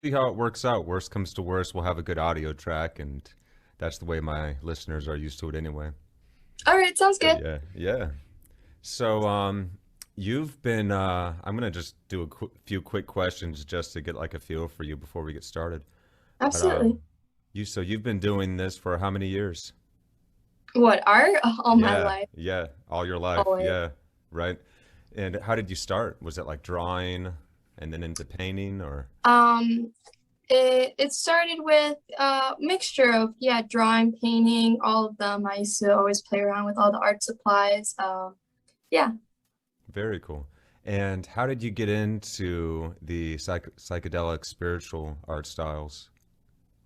See how it works out. Worst comes to worst, we'll have a good audio track, and that's the way my listeners are used to it anyway. All right, sounds But good. yeah, yeah. So, you've been, I'm gonna just do a few quick questions just to get like a feel for you before we get started. But Absolutely. you've been doing this for how many years? What, art? All my Yeah, life, yeah, all your life. always. Yeah, right. And how did you start? Was it like drawing and then into painting or? Um, it started with a mixture of, yeah, drawing, painting, all of them. I used to always play around with all the art supplies. Yeah. Very cool. And how did you get into the psychedelic spiritual art styles?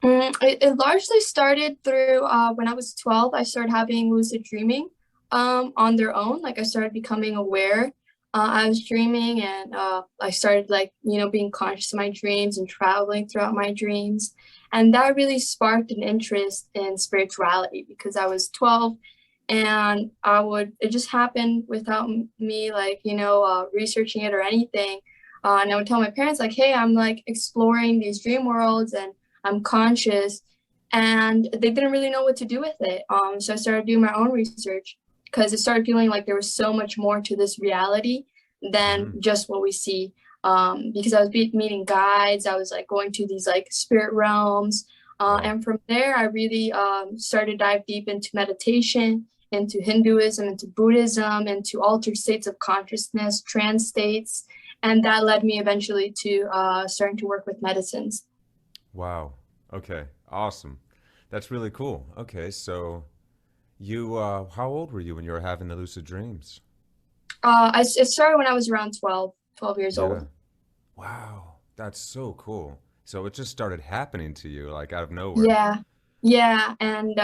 It largely started through when I was 12. I started having lucid dreaming on their own. Like I started becoming aware. I was dreaming and I started like, being conscious of my dreams and traveling throughout my dreams. And that really sparked an interest in spirituality because I was 12 and it just happened without me like, researching it or anything. And I would tell my parents like, hey, I'm like exploring these dream worlds and I'm conscious, and they didn't really know what to do with it. So I started doing my own research because it started feeling like there was so much more to this reality than Mm, just what we see. Because I was meeting guides, I was like going to these like spirit realms, wow. and from there I really started to dive deep into meditation, into Hinduism, into Buddhism, into altered states of consciousness, trance states, and that led me eventually to starting to work with medicines. Wow. Okay. Awesome. That's really cool. Okay, so how old were you when you were having the lucid dreams? It started when I was around 12 years Yeah. old. Wow. That's so cool. So it just started happening to you like out of nowhere. Yeah. Yeah. And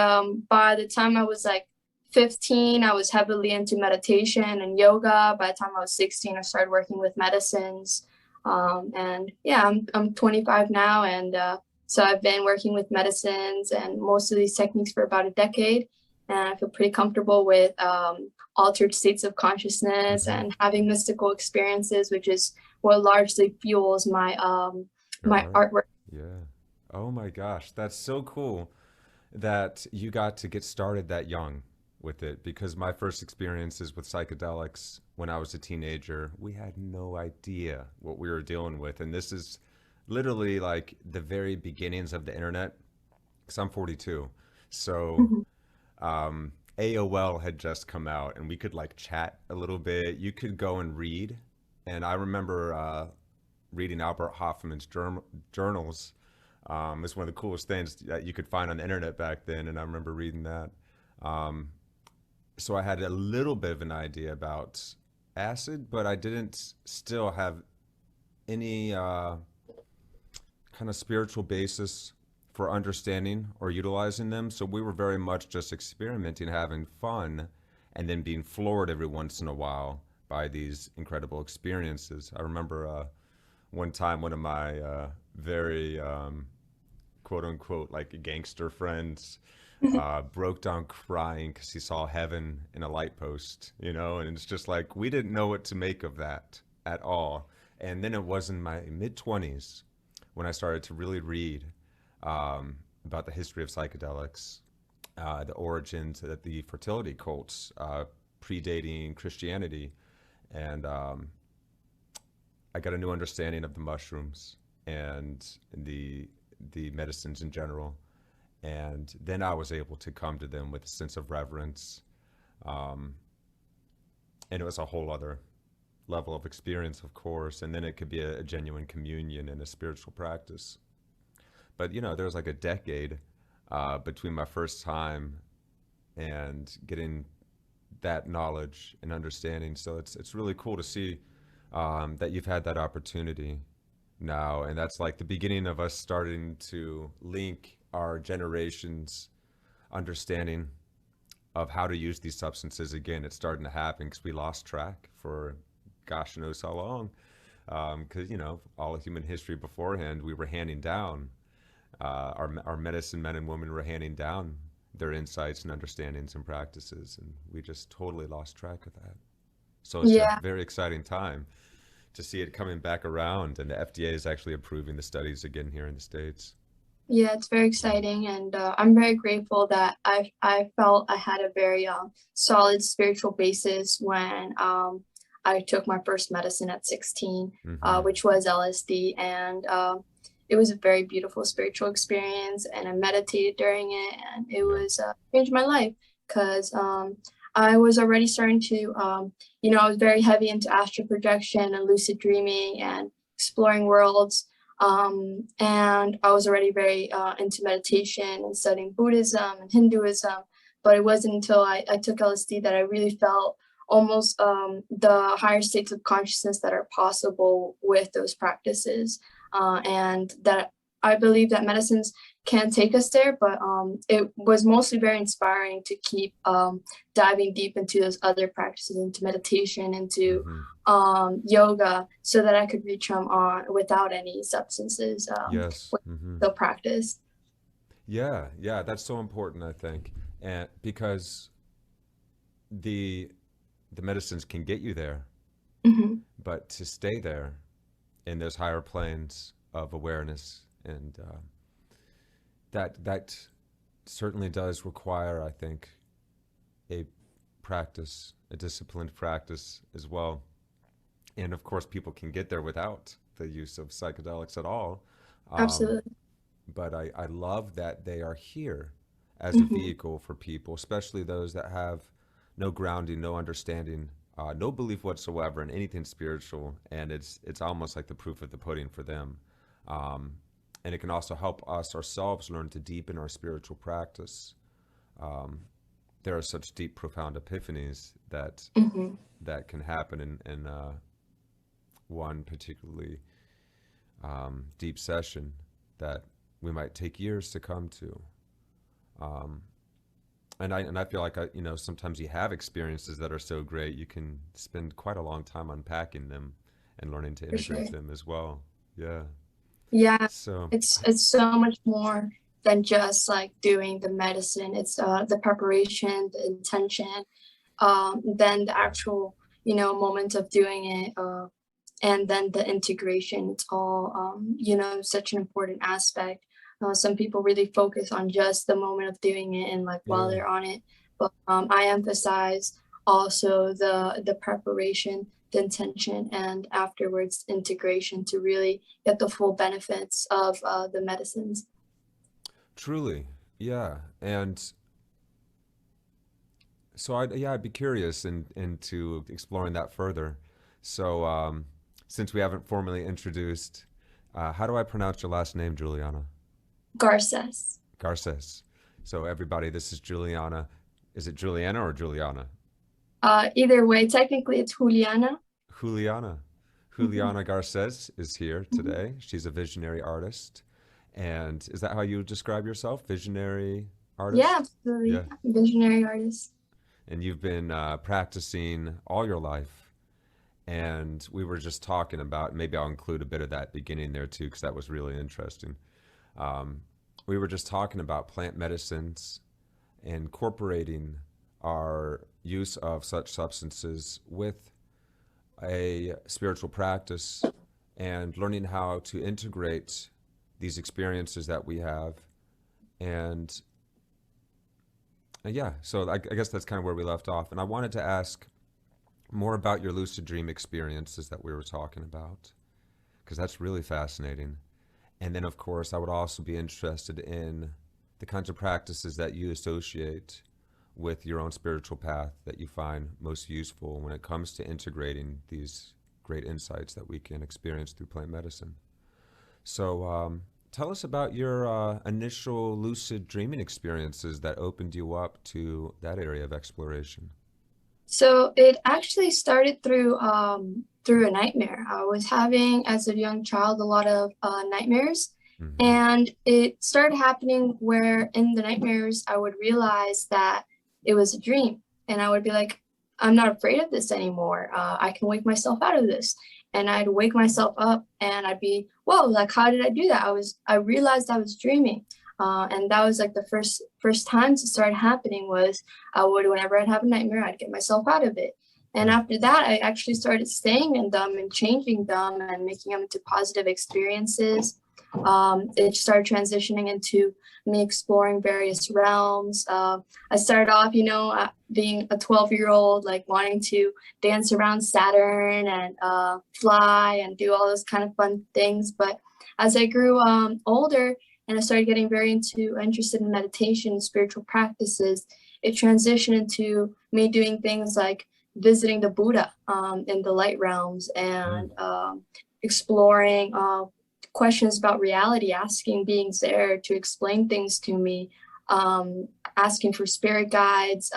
by the time I was like 15, I was heavily into meditation and yoga. By the time I was 16, I started working with medicines. And yeah, I'm 25 now. And so I've been working with medicines and most of these techniques for about a decade. And I feel pretty comfortable with altered states of consciousness Mm-hmm. and having mystical experiences, which is what largely fuels Your my art. artwork. Yeah. Oh my gosh, that's so cool that you got to get started that young with it because my first experiences with psychedelics when I was a teenager, we had no idea what we were dealing with. And this is literally like the very beginnings of the internet because I'm 42. So AOL had just come out and we could like chat a little bit. You could go and read. And I remember reading Albert Hoffman's journals. It's one of the coolest things that you could find on the internet back then, and I remember reading that. Um, so I had a little bit of an idea about acid, but I didn't still have any kind of spiritual basis for understanding or utilizing them. So we were very much just experimenting, having fun, and then being floored every once in a while by these incredible experiences. I remember one time one of my very quote unquote like gangster friends broke down crying because he saw heaven in a light post, and it's just like we didn't know what to make of that at all. And then it was in my mid 20s when I started to really read about the history of psychedelics, the origins of the fertility cults predating Christianity, and I got a new understanding of the mushrooms and the medicines in general. And then I was able to come to them with a sense of reverence. Um, and it was a whole other level of experience, of course. And then it could be a genuine communion and a spiritual practice. But, there was like a decade between my first time and getting that knowledge and understanding. So it's really cool to see that you've had that opportunity now, and that's like the beginning of us starting to link our generation's understanding of how to use these substances again. It's starting to happen because we lost track for gosh knows how long. Because all of human history beforehand, we were handing down our medicine men and women were handing down their insights and understandings and practices, and we just totally lost track of that. So it's a Yeah. very exciting time to see it coming back around, and the FDA is actually approving the studies again here in the States. Yeah, it's very exciting, and I'm very grateful that I felt I had a very solid spiritual basis when I took my first medicine at 16, Mm-hmm. which was LSD, and it was a very beautiful spiritual experience, and I meditated during it, and it Yeah. was changed my life because I was already starting to, I was very heavy into astral projection and lucid dreaming and exploring worlds. And I was already very into meditation and studying Buddhism and Hinduism, but it wasn't until I took LSD that I really felt almost the higher states of consciousness that are possible with those practices. And that I believe that medicines can take us there, but it was mostly very inspiring to keep diving deep into those other practices, into meditation, into Mm-hmm. yoga, so that I could reach them on without any substances Yes. with Mm-hmm. the practice. Yeah, yeah, that's so important, I think, and because the the medicines can get you there, Hmm. but to stay there in those higher planes of awareness, and that certainly does require, I think, a practice, a disciplined practice as well. And of course, people can get there without the use of psychedelics at all. Um, Absolutely. but I love that they are here as a Hmm. vehicle for people, especially those that have no grounding, no understanding, no belief whatsoever in anything spiritual, and it's almost like the proof of the pudding for them. Um, and it can also help us ourselves learn to deepen our spiritual practice. Um, there are such deep, profound epiphanies Hmm. that can happen in one particularly deep session that we might take years to come to. Um, and I feel like sometimes you have experiences that are so great you can spend quite a long time unpacking them and learning to For sure. integrate them as well. Yeah. Yeah, So it's so much more than just like doing the medicine. It's the preparation, the intention, then the actual, moment of doing it, and then the integration. It's all, such an important aspect. Some people really focus on just the moment of doing it and like while yeah, they're on it, but I emphasize also the preparation, the intention, and afterwards integration to really get the full benefits of the medicines. truly. Yeah. And so I'd be curious into exploring that further. So since we haven't formally introduced, how do I pronounce your last name, Juliana? Garces. Garces. So everybody, this is Juliana. Is it Juliana or Juliana? Either way, technically it's Juliana. Juliana. Mhm. Juliana Garces is here Mhm. today. She's a visionary artist. And is that how you describe yourself? Visionary Yeah, artist? absolutely. Yeah. Visionary artist. And you've been practicing all your life. And we were just talking about, maybe I'll include a bit of that beginning there too, because that was really interesting. Um, we were just talking about plant medicines, incorporating our use of such substances with a spiritual practice and learning how to integrate these experiences that we have. And, and yeah, so I guess that's kind of where we left off. And I wanted to ask more about your lucid dream experiences that we were talking about, because that's really fascinating. And then, of course, I would also be interested in the kinds of practices that you associate with your own spiritual path that you find most useful when it comes to integrating these great insights that we can experience through plant medicine. So, tell us about your initial lucid dreaming experiences that opened you up to that area of exploration. So it actually started through a nightmare. I was having as a young child a lot of nightmares, Mm-hmm. and it started happening where in the nightmares I would realize that it was a dream, and I would be like, I'm not afraid of this anymore. I can wake myself out of this, and I'd wake myself up, and I'd be, whoa, like how did I do that? I realized I was dreaming. And that was like the first times it started happening was I would, whenever I'd have a nightmare, I'd get myself out of it. And after that, I actually started staying in them and changing them and making them into positive experiences. It started transitioning into me exploring various realms. I started off, being a 12-year-old, like wanting to dance around Saturn and fly and do all those kind of fun things. But as I grew older and I started getting very interested in meditation and spiritual practices, it transitioned into me doing things like visiting the Buddha in the light realms and exploring questions about reality, asking beings there to explain things to me, asking for spirit guides,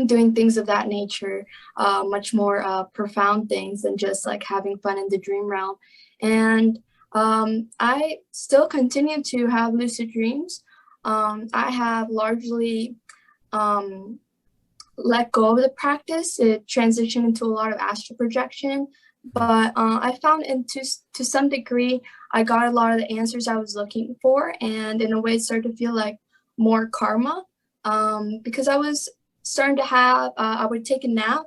doing things of that nature, much more profound things than just like having fun in the dream realm. And I still continue to have lucid dreams. I have largely let go of the practice. It transitioned into a lot of astral projection, but I found to some degree, I got a lot of the answers I was looking for, and in a way it started to feel like more karma, because I was starting to have, I would take a nap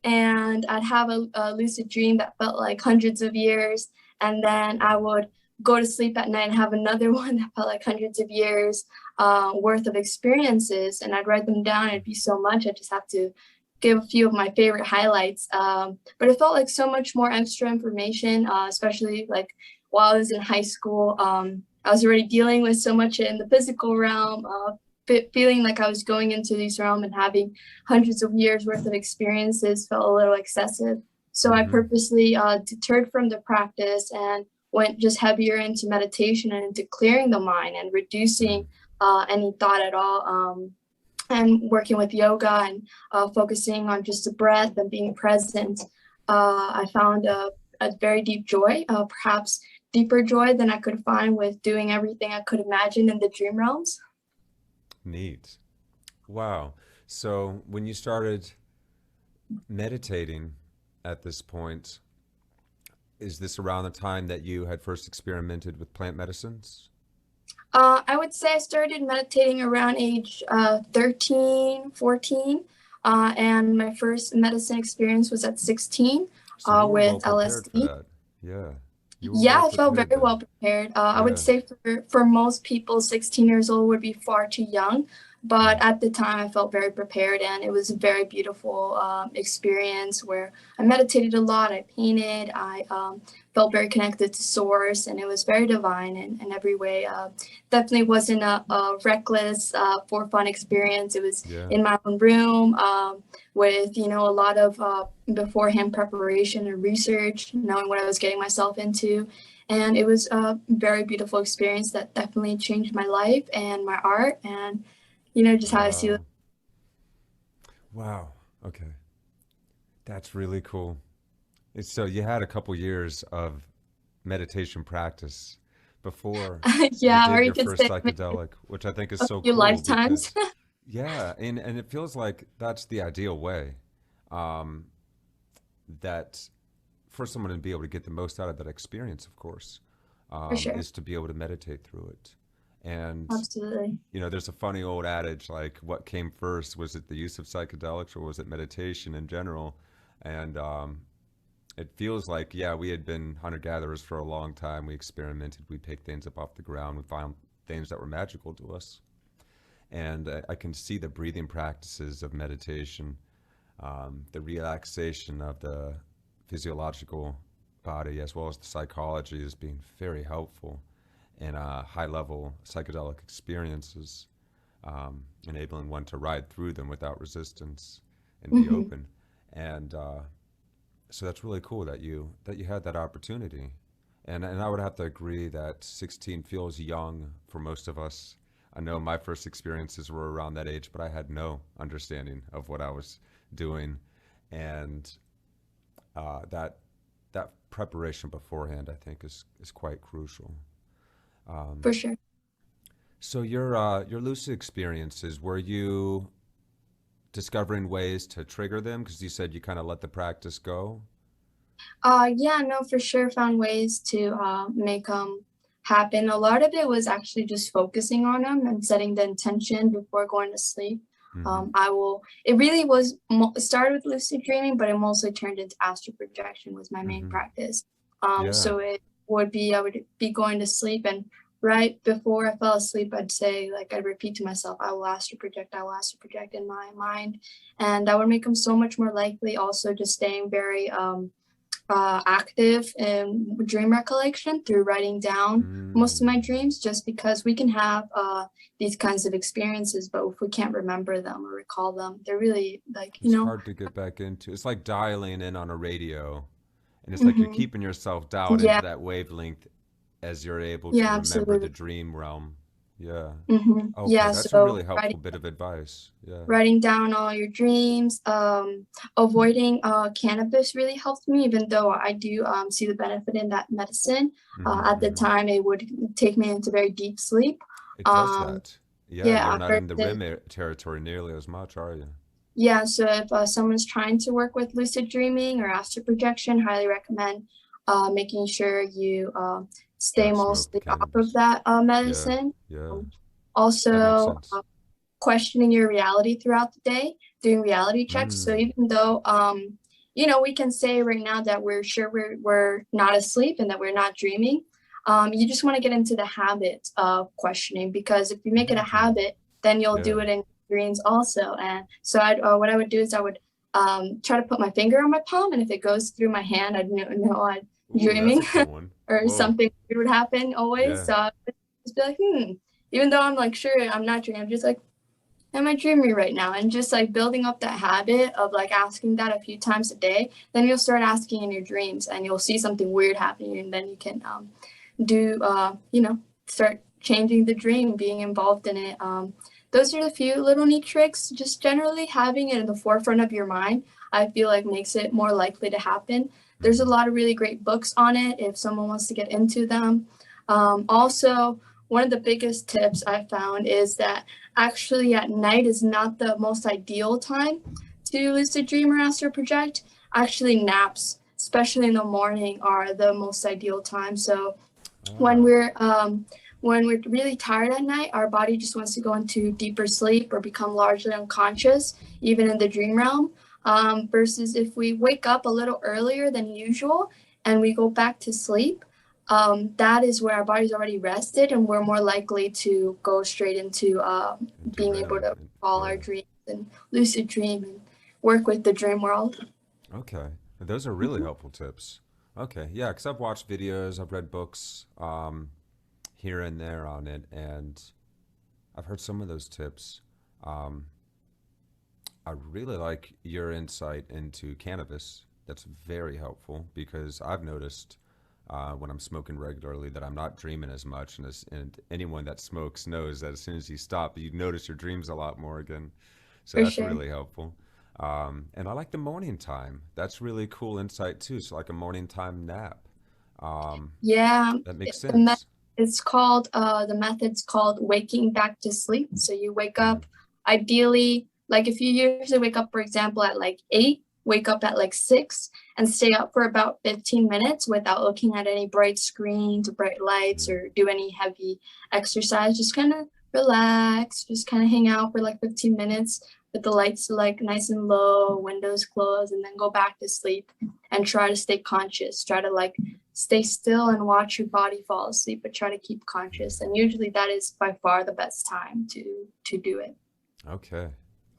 and I'd have a lucid dream that felt like hundreds of years, and then I would go to sleep at night and have another one that felt like hundreds of years worth of experiences, and I'd write them down. It'd be so much. I just have to give a few of my favorite highlights. But it felt like so much more extra information, especially like while I was in high school. I was already dealing with so much in the physical realm, feeling like I was going into this realm and having hundreds of years worth of experiences felt a little excessive. So I purposely deterred from the practice and went just heavier into meditation and into clearing the mind and reducing any thought at all, and working with yoga and focusing on just the breath and being present. I found a very deep joy, perhaps deeper joy than I could find with doing everything I could imagine in the dream realms. Neat. Wow. So when you started meditating at this point, is this around the time that you had first experimented with plant medicines? I would say I started meditating around age 13, 14, and my first medicine experience was at 16 So you were well with prepared for LSD. that. Yeah. You were Yeah, well I felt prepared very then. well prepared. I would Yeah. say for most people, 16 years old would be far too young. But at the time, I felt very prepared, and it was a very beautiful experience where I meditated a lot. I painted. I felt very connected to Source, and it was very divine in every way. Definitely wasn't a reckless, for fun experience. It was Yeah. in my own room with a lot of beforehand preparation and research, knowing what I was getting myself into. And it was a very beautiful experience that definitely changed my life and my art and just how I see it. Wow. Wow. Okay. That's really cool. So you had a couple years of meditation practice before you Yeah, or did you your could first say maybe psychedelic, which I think is a so few cool lifetimes. because, yeah, and it feels like that's the ideal way, um, that for someone to be able to get the most out of that experience, of course, For sure. is to be able to meditate through it. And, Absolutely. there's a funny old adage like, what came first? Was it the use of psychedelics or was it meditation in general? And it feels like, yeah, we had been hunter-gatherers for a long time. We experimented. We picked things up off the ground. We found things that were magical to us. And I can see the breathing practices of meditation, the relaxation of the physiological body as well as the psychology as being very helpful in high-level psychedelic experiences, enabling one to ride through them without resistance and be Hmm. open. And so that's really cool that you had that opportunity. And I would have to agree that 16 feels young for most of us. I know my first experiences were around that age, but I had no understanding of what I was doing, and that preparation beforehand, I think, is quite crucial. For sure. So your lucid experiences, were you discovering ways to trigger them? Because you said you kind of let the practice go. Yeah, no, for sure found ways to make them happen. A lot of it was actually just focusing on them and setting the intention before going to sleep. Mm-hmm. It really was, it started with lucid dreaming, but it mostly turned into astral projection was my main Mm-hmm. practice. Yeah. So it would be, I would be going to sleep, and right before I fell asleep, I'd say, like, I'd repeat to myself, I will astral project, I will astral project in my mind. And that would make them so much more likely. Also just staying very active in dream recollection through writing down most of my dreams, just because we can have these kinds of experiences, but if we can't remember them or recall them, they're really, like, It's hard to get back into. It's like dialing in on a radio, and it's like you're mm-hmm. keeping yourself dialed into Yeah, that wavelength as you're able to yeah, remember the absolutely. dream realm. Yeah. Mm-hmm. Okay, Yeah, that's a so really helpful bit of advice. Yeah. writing down all your dreams, avoiding cannabis really helped me, even though I do see the benefit in that medicine. Mm-hmm, At the mm-hmm. time, it would take me into very deep sleep. It does Um, that. Yeah, you're yeah, not in the versus, REM territory nearly as much, are you? yeah, so if someone's trying to work with lucid dreaming or astral projection, highly recommend making sure you stay Not smoke mostly off of cannabis. that Yeah, medicine. yeah. Um, That makes Also, sense. questioning your reality throughout the day, doing reality checks. So Mm, even though we can say right now that we're sure we're not asleep and that we're not dreaming, you just want to get into the habit of questioning, because if you make it a mm, habit, then you'll do yeah. it in dreams also. And so what I would do is I would try to put my finger on my palm, and if it goes through my hand, I'd know I'm Ooh, that's dreaming a cool one. or Whoa. something weird would happen always. Yeah. So I would just be like, even though I'm like, sure, I'm not dreaming, I'm just like, am I dreaming right now? And just like building up that habit of like asking that a few times a day, then you'll start asking in your dreams and you'll see something weird happening, and then you can do, start changing the dream, being involved in it. Those are the few little neat tricks. Just generally having it in the forefront of your mind, I feel like makes it more likely to happen. There's a Mm-hmm. lot of really great books on it if someone wants to get into them. Also, one of the biggest tips I found is that actually at night is not the most ideal time to lucid dream or astral project. Actually, naps, especially in the morning, are the most ideal time. So when Ah, we're um, when we're really tired at night, our body just wants to go into deeper sleep or become largely unconscious, even in the dream realm. Versus if we wake up a little earlier than usual and we go back to sleep, that is where our body's already rested, and we're more likely to go straight into into being able REM. to recall our Yeah. dreams and lucid dream and work with the dream world. Okay. Those are really helpful tips. Okay. Yeah, because I've watched videos, I've read books here and there on it, and I've heard some of those tips. Um, I really like your insight into cannabis. That's very helpful because I've noticed when I'm smoking regularly that I'm not dreaming as much, and anyone that smokes knows that as soon as you stop, you notice your dreams a lot more again. So For that's sure. really helpful. And I like the morning time. That's really cool insight too. So like a morning time nap. Um, Yeah, that makes the sense. the method's called waking back to sleep. So you wake Mm, up ideally, like if you usually wake up, for example, at like 8, wake up at like 6 and stay up for about 15 minutes without looking at any bright screens or bright lights mm, or do any heavy exercise. Just kind of relax, just kind of hang out for like 15 minutes with the lights like nice and low, windows closed, and then go back to sleep and try to stay conscious. Try to like stay still and watch your body fall asleep, but try to keep conscious. And usually that is by far the best time to do it. okay.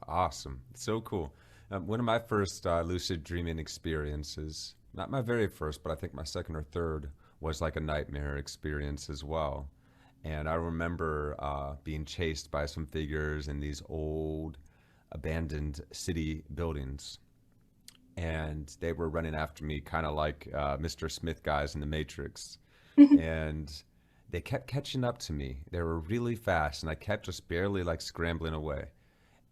Awesome. So cool. One of my first lucid dreaming experiences, not my very first, but I think my second or third, was like a nightmare experience as well. And I remember being chased by some figures in these old abandoned city buildings. And they were running after me, kind of like Mr. Smith guys in the Matrix. And they kept catching up to me. They were really fast, and I kept just barely like scrambling away.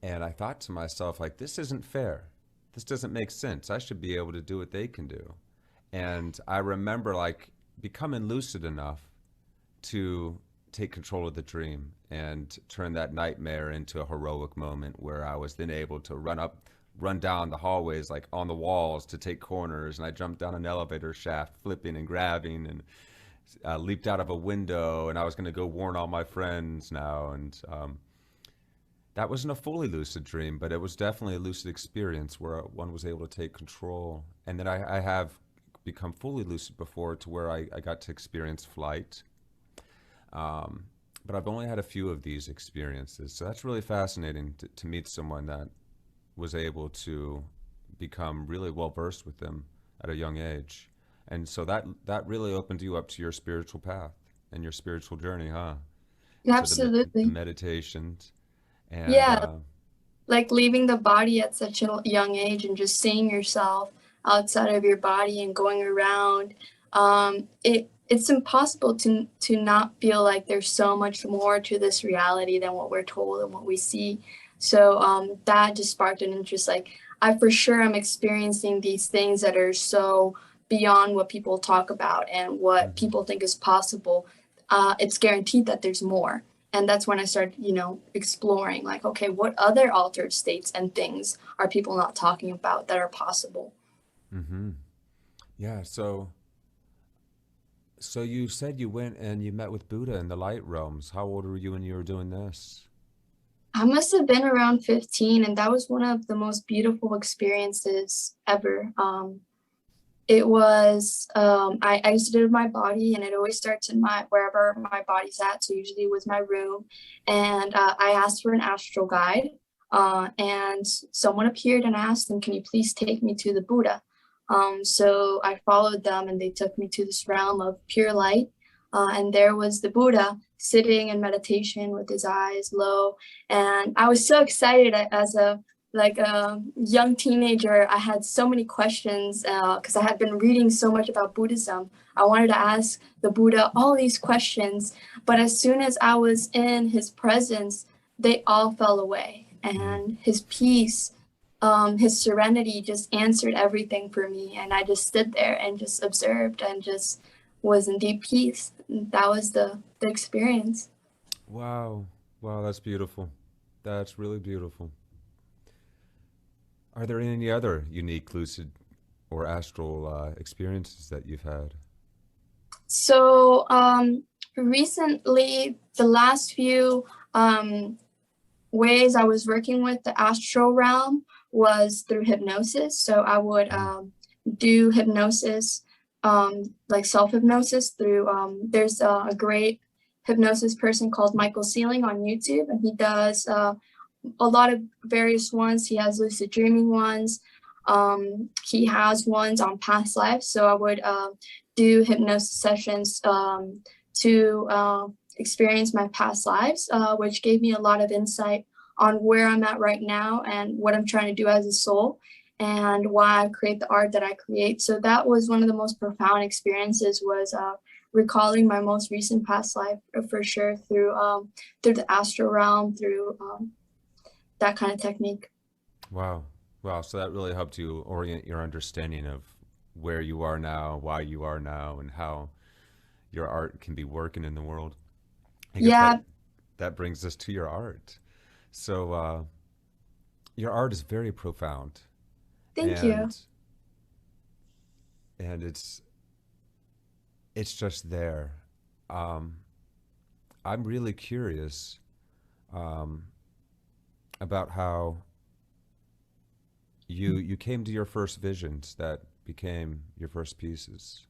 And I thought to myself, like, this isn't fair. This doesn't make sense. I should be able to do what they can do. And I remember like becoming lucid enough to take control of the dream and turn that nightmare into a heroic moment where I was then able to run down the hallways, like on the walls to take corners. And I jumped down an elevator shaft, flipping and grabbing, and leaped out of a window. And I was going to go warn all my friends now. And that wasn't a fully lucid dream, but it was definitely a lucid experience where one was able to take control. And then I have become fully lucid before to where I got to experience flight. Um, but I've only had a few of these experiences. So that's really fascinating to meet someone that was able to become really well versed with them at a young age. And so that really opened you up to your spiritual path and your spiritual journey, huh? So the Absolutely. meditations and Yeah, like leaving the body at such a young age and just seeing yourself outside of your body and going around. It's impossible to not feel like there's so much more to this reality than what we're told and what we see. So that just sparked an interest. Like I for sure am experiencing these things that are so beyond what people talk about and what mhm, people think is possible. It's guaranteed that there's more. And that's when I started, exploring like, okay, what other altered states and things are people not talking about that are possible? mhm. Yeah, so you said you went and you met with Buddha in the light realms. How old were you when you were doing this? I must have been around 15, and that was one of the most beautiful experiences ever. It was I exited my body, and it always starts in my wherever my body's at. So usually it was my room, and I asked for an astral guide, and someone appeared and asked them, "Can you please take me to the Buddha?" So I followed them, and they took me to this realm of pure light, and there was the Buddha sitting in meditation with his eyes low, and I was so excited as a like a young teenager. I had so many questions because I had been reading so much about Buddhism. I wanted to ask the Buddha all these questions, but as soon as I was in his presence, they all fell away. Mm. And his peace, his serenity just answered everything for me. And I just stood there and just observed and just was in deep peace. That was the experience. Wow. Wow, that's beautiful. That's really beautiful. Are there any other unique lucid or astral experiences that you've had? So recently, the last few ways I was working with the astral realm was through hypnosis. So I would Mm. do hypnosis, like self hypnosis through. There's a great hypnosis person called Michael Sealing on YouTube, and he does a lot of various ones. He has lucid dreaming ones. He has ones on past lives. So I would do hypnosis sessions to experience my past lives, which gave me a lot of insight on where I'm at right now and what I'm trying to do as a soul and why I create the art that I create. So that was one of the most profound experiences was recalling my most recent past life for sure through the astral realm, through that kind of technique. Wow. Wow. So that really helped you orient your understanding of where you are now, why you are now, and how your art can be working in the world. I guess Yeah, that brings us to your art. So your art is very profound, thank you. and and it's just there. Um, I'm really curious um, about how you came to your first visions that became your first pieces.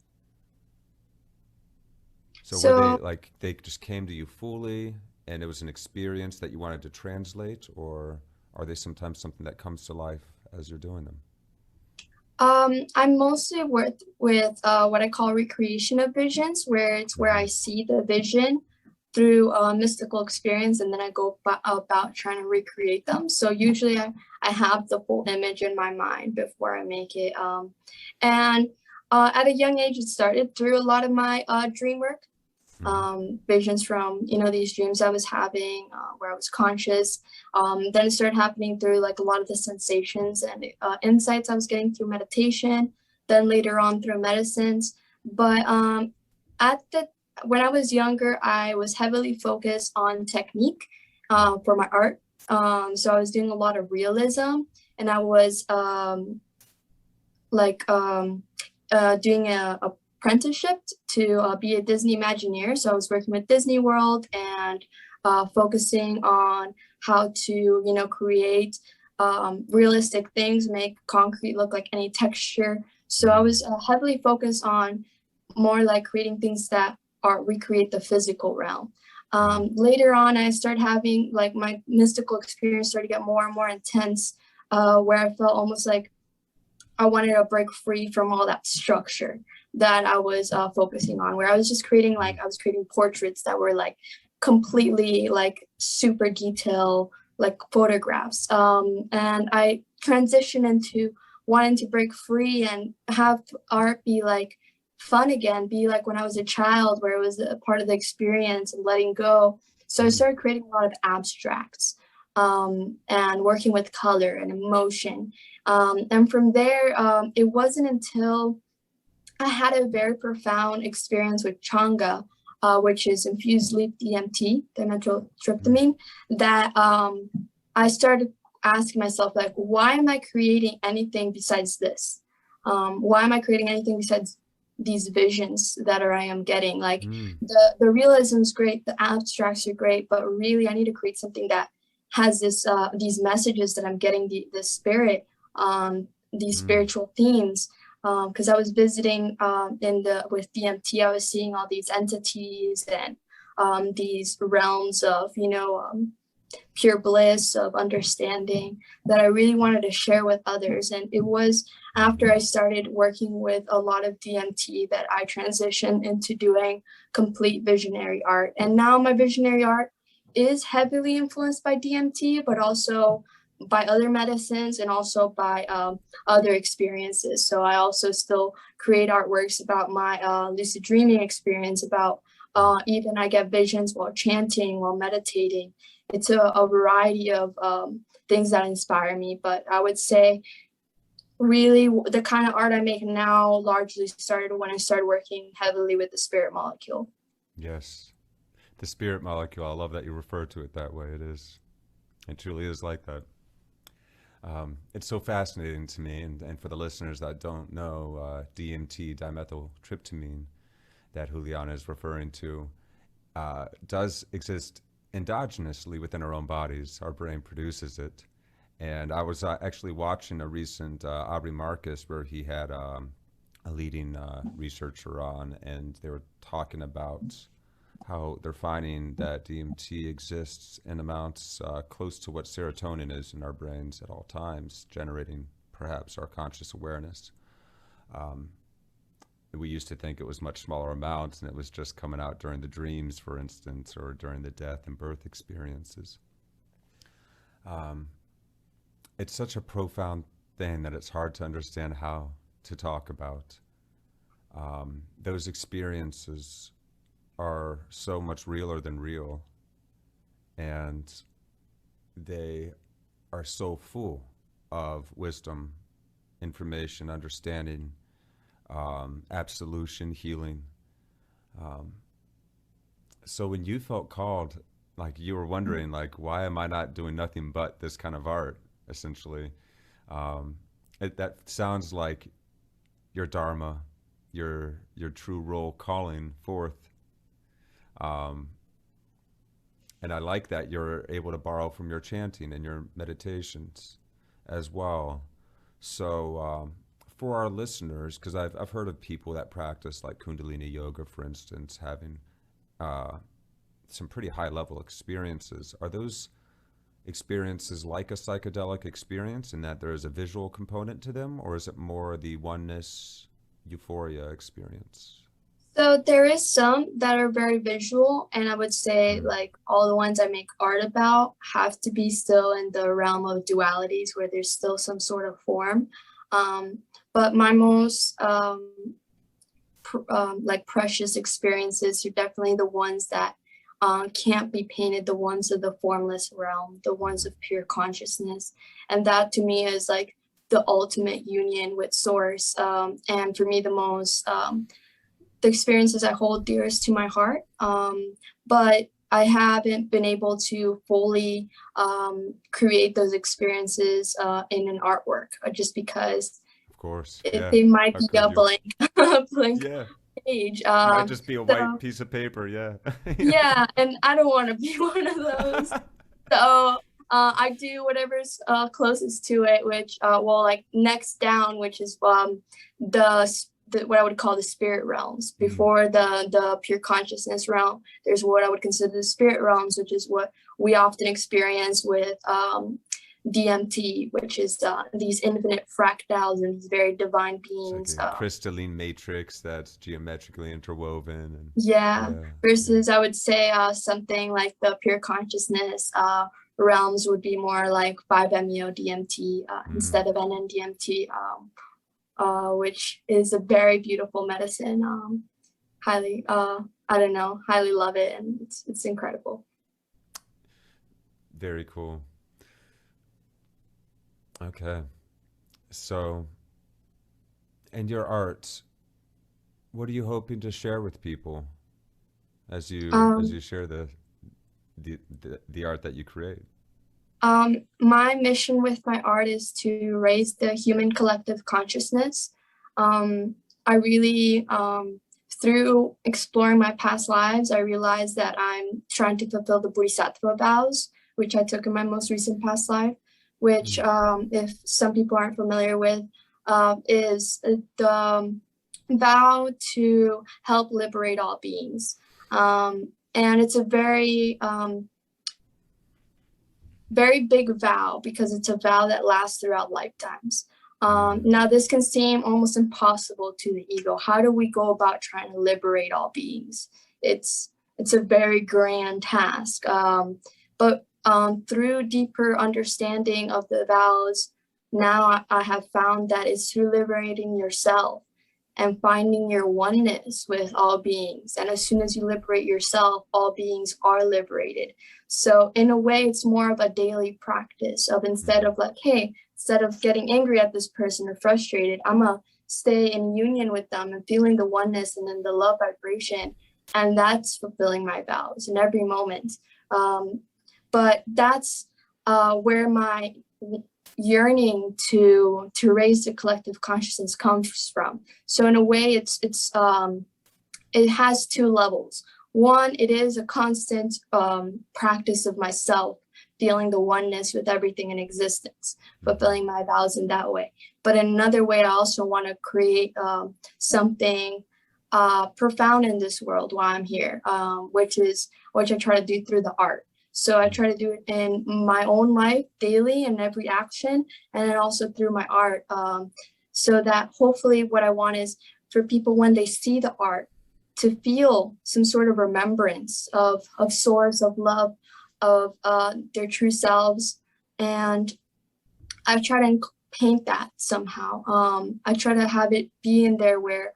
So were they So like they just came to you fully and it was an experience that you wanted to translate, or are they sometimes something that comes to life as you're doing them? I'm mostly with what I call recreation of visions, where it's where Hmm. I see the vision through a mystical experience, and then I go about trying to recreate them. So usually I have the full image in my mind before I make it. And at a young age, it started through a lot of my dream work, Hmm. visions from these dreams I was having where I was conscious. Then it started happening through like a lot of the sensations and insights I was getting through meditation. Then later on through medicines. But at the when I was younger, I was heavily focused on technique for my art. So I was doing a lot of realism, and I was like doing apprenticeship to be a Disney Imagineer. So I was working with Disney World and focusing on how to, you know, create realistic things, make concrete look like any texture. So I was heavily focused on more like creating things that recreate the physical realm. Later on, I started having like my mystical experience started to get more and more intense, where I felt almost like I wanted to break free from all that structure that I was focusing on, where I was just creating I was creating portraits that were like completely like super detailed, like photographs. And I transitioned into wanting to break free and have art be like fun again, be like when I was a child, where it was a part of the experience and letting go. So I started creating a lot of abstracts and working with color and emotion. And from there, it wasn't until I had a very profound experience with Changa, which is infused leaf DMT, dimethyltryptamine, that I started asking myself, like, why am I creating anything besides this? Why am I creating anything besides these visions that I am getting? Like the realism is great, the abstracts are great, but really I need to create something that has this these messages that I'm getting, the spirit, these spiritual themes. Because I was visiting with DMT, I was seeing all these entities and these realms of, you know, pure bliss, of understanding that I really wanted to share with others. And it was after I started working with a lot of DMT that I transitioned into doing complete visionary art. And now my visionary art is heavily influenced by DMT, but also by other medicines and also by other experiences. So I also still create artworks about my lucid dreaming experience, about even I get visions while chanting, while meditating. It's a variety of things that inspire me. But I would say really the kind of art I make now largely started when I started working heavily with the spirit molecule. Yes. The spirit molecule. I love that you refer to it that way. It truly is like that. It's so fascinating to me, and for the listeners that don't know, DMT, dimethyltryptamine, that Juliana is referring to, does exist endogenously within our own bodies. Our brain produces it. And I was actually watching a recent Aubrey Marcus where he had a leading researcher on, and they were talking about how they're finding that DMT exists in amounts close to what serotonin is in our brains at all times, generating perhaps our conscious awareness. We used to think it was much smaller amounts, and it was just coming out during the dreams, for instance, or during the death and birth experiences. It's such a profound thing that it's hard to understand how to talk about. Those experiences are so much realer than real, and they are so full of wisdom, information, understanding, absolution, healing. So when you felt called, like you were wondering, like, why am I not doing nothing but this kind of art, essentially, that sounds like your dharma, your true role calling forth. And I like that you're able to borrow from your chanting and your meditations as well. So for our listeners, because I've heard of people that practice like Kundalini yoga, for instance, having some pretty high level experiences. Are those experiences like a psychedelic experience in that there is a visual component to them, or is it more the oneness, euphoria experience? So there is some that are very visual, and I would say like all the ones I make art about have to be still in the realm of dualities where there's still some sort of form. But my most like precious experiences are definitely the ones that can't be painted, the ones of the formless realm, the ones of pure consciousness. And that to me is like the ultimate union with source. And for me, the experiences I hold dearest to my heart. But I haven't been able to fully create those experiences in an artwork, just because Of course, they might how be could a you? blank, blank Yeah, page. Might just be a white So piece of paper, yeah. yeah, and I don't want to be one of those. So I do whatever's closest to it, which well, like next down, which is the what I would call the spirit realms. Before the pure consciousness realm, there's what I would consider the spirit realms, which is what we often experience with DMT, which is these infinite fractals and these very divine It's like beings. a crystalline matrix that's geometrically interwoven, and Yeah, yeah, yeah. versus I would say something like the pure consciousness realms would be more like 5-MeO DMT instead of NN-DMT, which is a very beautiful medicine. Highly, I don't know, highly love it, and it's incredible. Very cool. Okay. So, and your art, what are you hoping to share with people as you Um, share the art that you create? my mission with my art is to raise the human collective consciousness. I really, through exploring my past lives, I realized that I'm trying to fulfill the Bodhisattva vows, which I took in my most recent past life, which, if some people aren't familiar with, is the vow to help liberate all beings. And it's a very big vow because it's a vow that lasts throughout lifetimes. Now, this can seem almost impossible to the ego. How do we go about trying to liberate all beings? It's a very grand task. But through deeper understanding of the vows, now I have found that it's through liberating yourself and finding your oneness with all beings. And as soon as you liberate yourself, all beings are liberated. So in a way, it's more of a daily practice of instead of like, hey, instead of getting angry at this person or frustrated, I'm gonna stay in union with them and feeling the oneness and then the love vibration. And that's fulfilling my vows in every moment. But that's where my yearning to raise the collective consciousness comes from. So in a way, it has two levels. One, it is a constant practice of myself, feeling the oneness with everything in existence, fulfilling my vows in that way. But in another way, I also want to create something profound in this world while I'm here, which I try to do through the art. So I try to do it in my own life daily in every action, and then also through my art. So that hopefully what I want is for people when they see the art to feel some sort of remembrance of source, of love, of their true selves. And I try to paint that somehow. I try to have it be in there where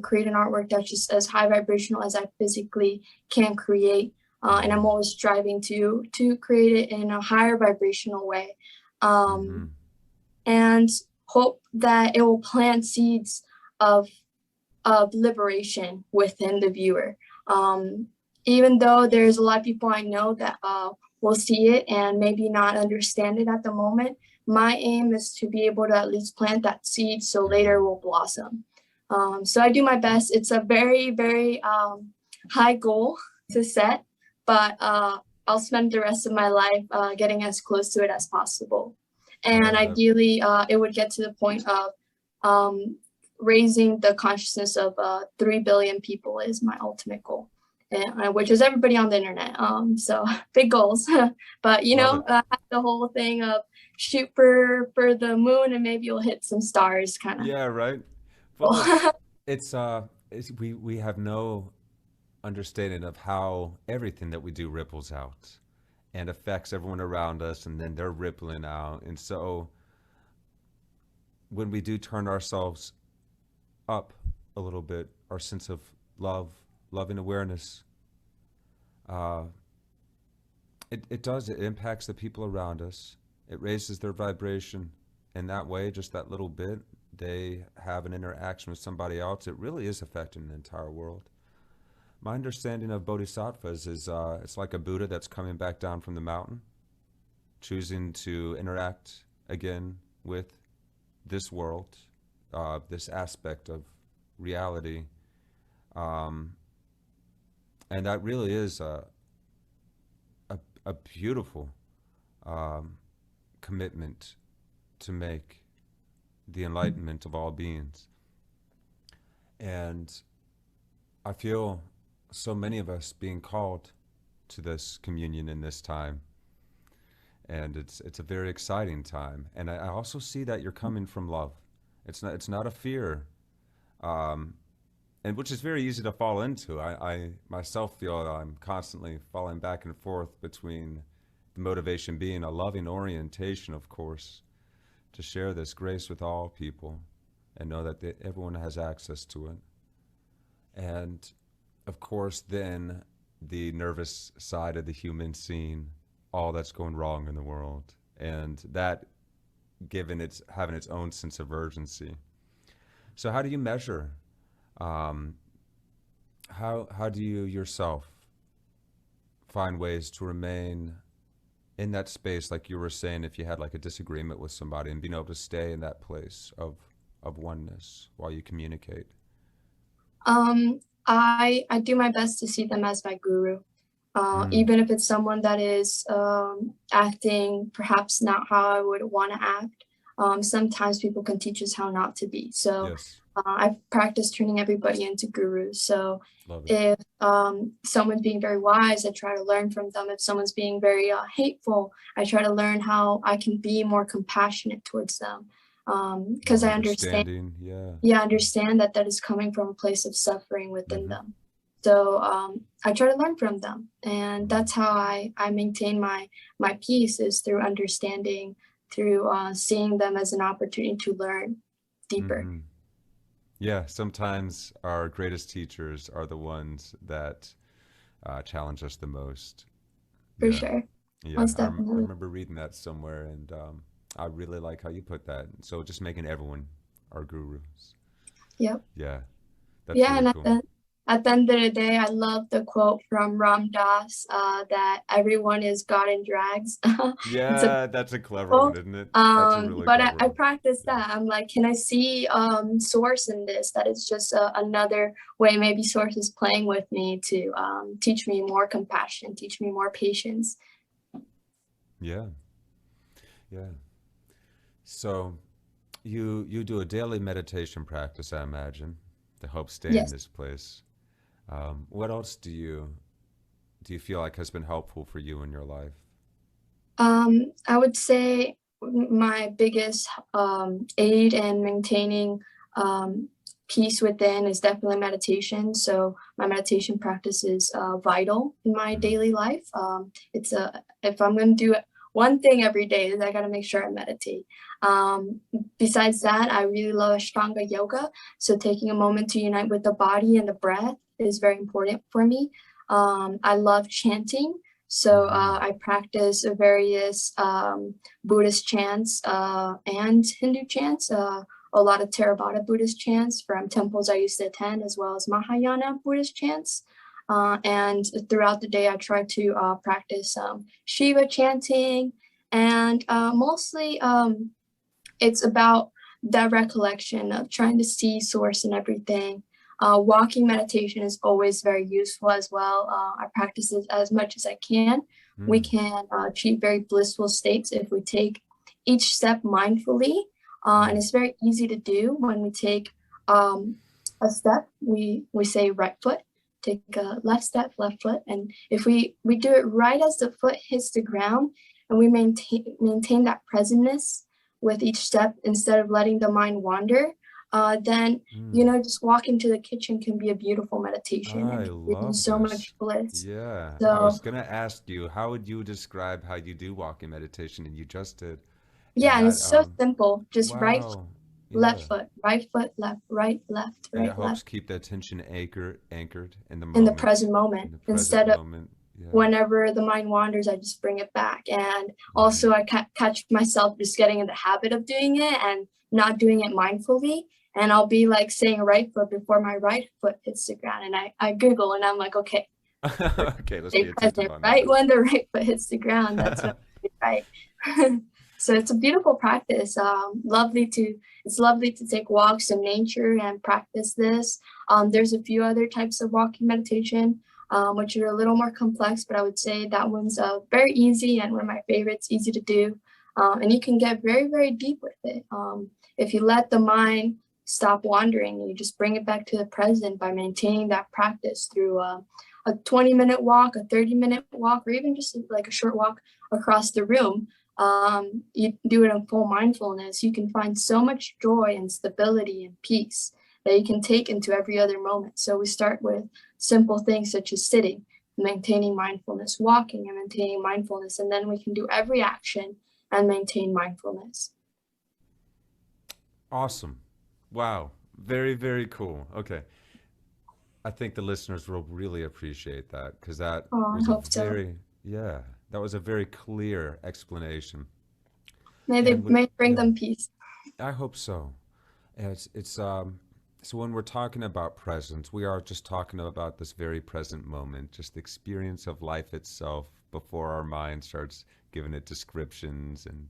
create an artwork that's just as high vibrational as I physically can create. And I'm always striving to create it in a higher vibrational way, and hope that it will plant seeds of liberation within the viewer. Even though there's a lot of people I know that will see it and maybe not understand it at the moment, my aim is to be able to at least plant that seed so later it will blossom. So I do my best. It's a very, very high goal to set, but I'll spend the rest of my life getting as close to it as possible. And ideally, it would get to the point of raising the consciousness of 3 billion people is my ultimate goal, and, which is everybody on the internet. So big goals, but you know, the whole thing of shoot for the moon and maybe you'll hit some stars, kind of. Yeah, right. Well, it's we have no understanding of how everything that we do ripples out and affects everyone around us, and then they're rippling out. And so when we do turn ourselves up a little bit, our sense of loving awareness, it impacts the people around us. It raises their vibration, and that way, just that little bit, they have an interaction with somebody else. It really is affecting the entire world. My understanding of bodhisattvas is it's like a Buddha that's coming back down from the mountain, choosing to interact again with this world, this aspect of reality, Um, and that really is a beautiful um, commitment to make the enlightenment of all beings. And I feel so many of us being called to this communion in this time. And it's a very exciting time. And I also see that you're coming from love. It's not a fear, um, and which is very easy to fall into. I myself feel that I'm constantly falling back and forth between the motivation being a loving orientation, of course, to share this grace with all people and know that everyone has access to it. And of course, then the nervous side of the human scene, all that's going wrong in the world, and that given its having its own sense of urgency. So how do you measure? Um, how do you yourself find ways to remain in that space, like you were saying, if you had like a disagreement with somebody, and being able to stay in that place of oneness while you communicate? Um, I do my best to see them as my guru. Mm, Even if it's someone that is acting perhaps not how I would want to act. Sometimes people can teach us how not to be. So yes, I practice turning everybody into gurus. So love it. if someone's being very wise, I try to learn from them. If someone's being very hateful, I try to learn how I can be more compassionate towards them. Because More I understand, understanding, yeah. yeah, understand that that is coming from a place of suffering within Mm-hmm. them. So I try to learn from them, and Mm-hmm. that's how I maintain my peace, is through understanding, through seeing them as an opportunity to learn deeper. Mm-hmm. Yeah, sometimes our greatest teachers are the ones that challenge us the most. For Yeah, sure, yeah. most I definitely. remember reading that somewhere, and I really like how you put that. So just making everyone our gurus. Yep. Yeah, that's Yeah, really and cool. at the end of the day, I love the quote from Ram Dass, that everyone is God in drags. It's a Yeah, that's a clever one, quote. isn't it? That's a really But clever I one. practice Yeah. that. I'm like, can I see source in this? That it's just another way maybe source is playing with me to teach me more compassion, teach me more patience. Yeah, yeah. So you do a daily meditation practice, I imagine, to help stay in Yes. this place. What else do you feel like has been helpful for you in your life? I would say my biggest aid in maintaining um, peace within is definitely meditation. So my meditation practice is vital in my Hmm. daily life. It's a if I'm going to do one thing every day, is I got to make sure I meditate. Besides that, I really love Ashtanga yoga. So taking a moment to unite with the body and the breath is very important for me. I love chanting. So Hmm. I practice various Buddhist chants and Hindu chants, a lot of Theravada Buddhist chants from temples I used to attend, as well as Mahayana Buddhist chants. And throughout the day, I try to practice Shiva chanting, and mostly it's about that recollection of trying to see source in everything. Walking meditation is always very useful as well. I practice it as much as I can. We Mm. can achieve very blissful states if we take each step mindfully. And Mm. it's very easy to do. When we take um, a step, we say right foot, take a left step, left foot. And if we do it right as the foot hits the ground, and we maintain that presentness with each step instead of letting the mind wander, then, Mm. just walking to the kitchen can be a beautiful meditation, and I it can bring you love so much this. bliss. Yeah, I was So gonna ask you, how would you describe how you do walking meditation, and you just did. And yeah, and that, it's so simple. Just wow, left yeah. foot, right foot, left, right, left, And it right, helps left, keep the attention anchored in the in the moment, present in moment, the present instead of moment. Yeah. whenever the mind wanders, I just bring it back. And Hmm. also, I catch myself just getting in the habit of doing it and not doing it mindfully. And I'll be like saying right foot before my right foot hits the ground. And I giggle, and I'm like, okay, Okay, let's stay be attentive present on right that. when the right foot hits the ground. That's when I right. So it's a beautiful practice. It's lovely to take walks in nature and practice this. There's a few other types of walking meditation, which are a little more complex, but I would say that one's very easy and one of my favorites, easy to do. And you can get very, very deep with it. If you let the mind stop wandering, you just bring it back to the present by maintaining that practice through a 20-minute walk, a 30-minute walk, or even just like a short walk across the room. You do it in full mindfulness, you can find so much joy and stability and peace that you can take into every other moment. So we start with simple things such as sitting, maintaining mindfulness, walking and maintaining mindfulness, and then we can do every action and maintain mindfulness. Awesome. Wow. Very, very cool. Okay. I think the listeners will really appreciate that, because that Oh, was I a hope so. very, yeah, that was a very clear explanation. And May it bring yeah, them peace. I hope so. And so when we're talking about presence, we are just talking about this very present moment, just the experience of life itself before our mind starts giving it descriptions and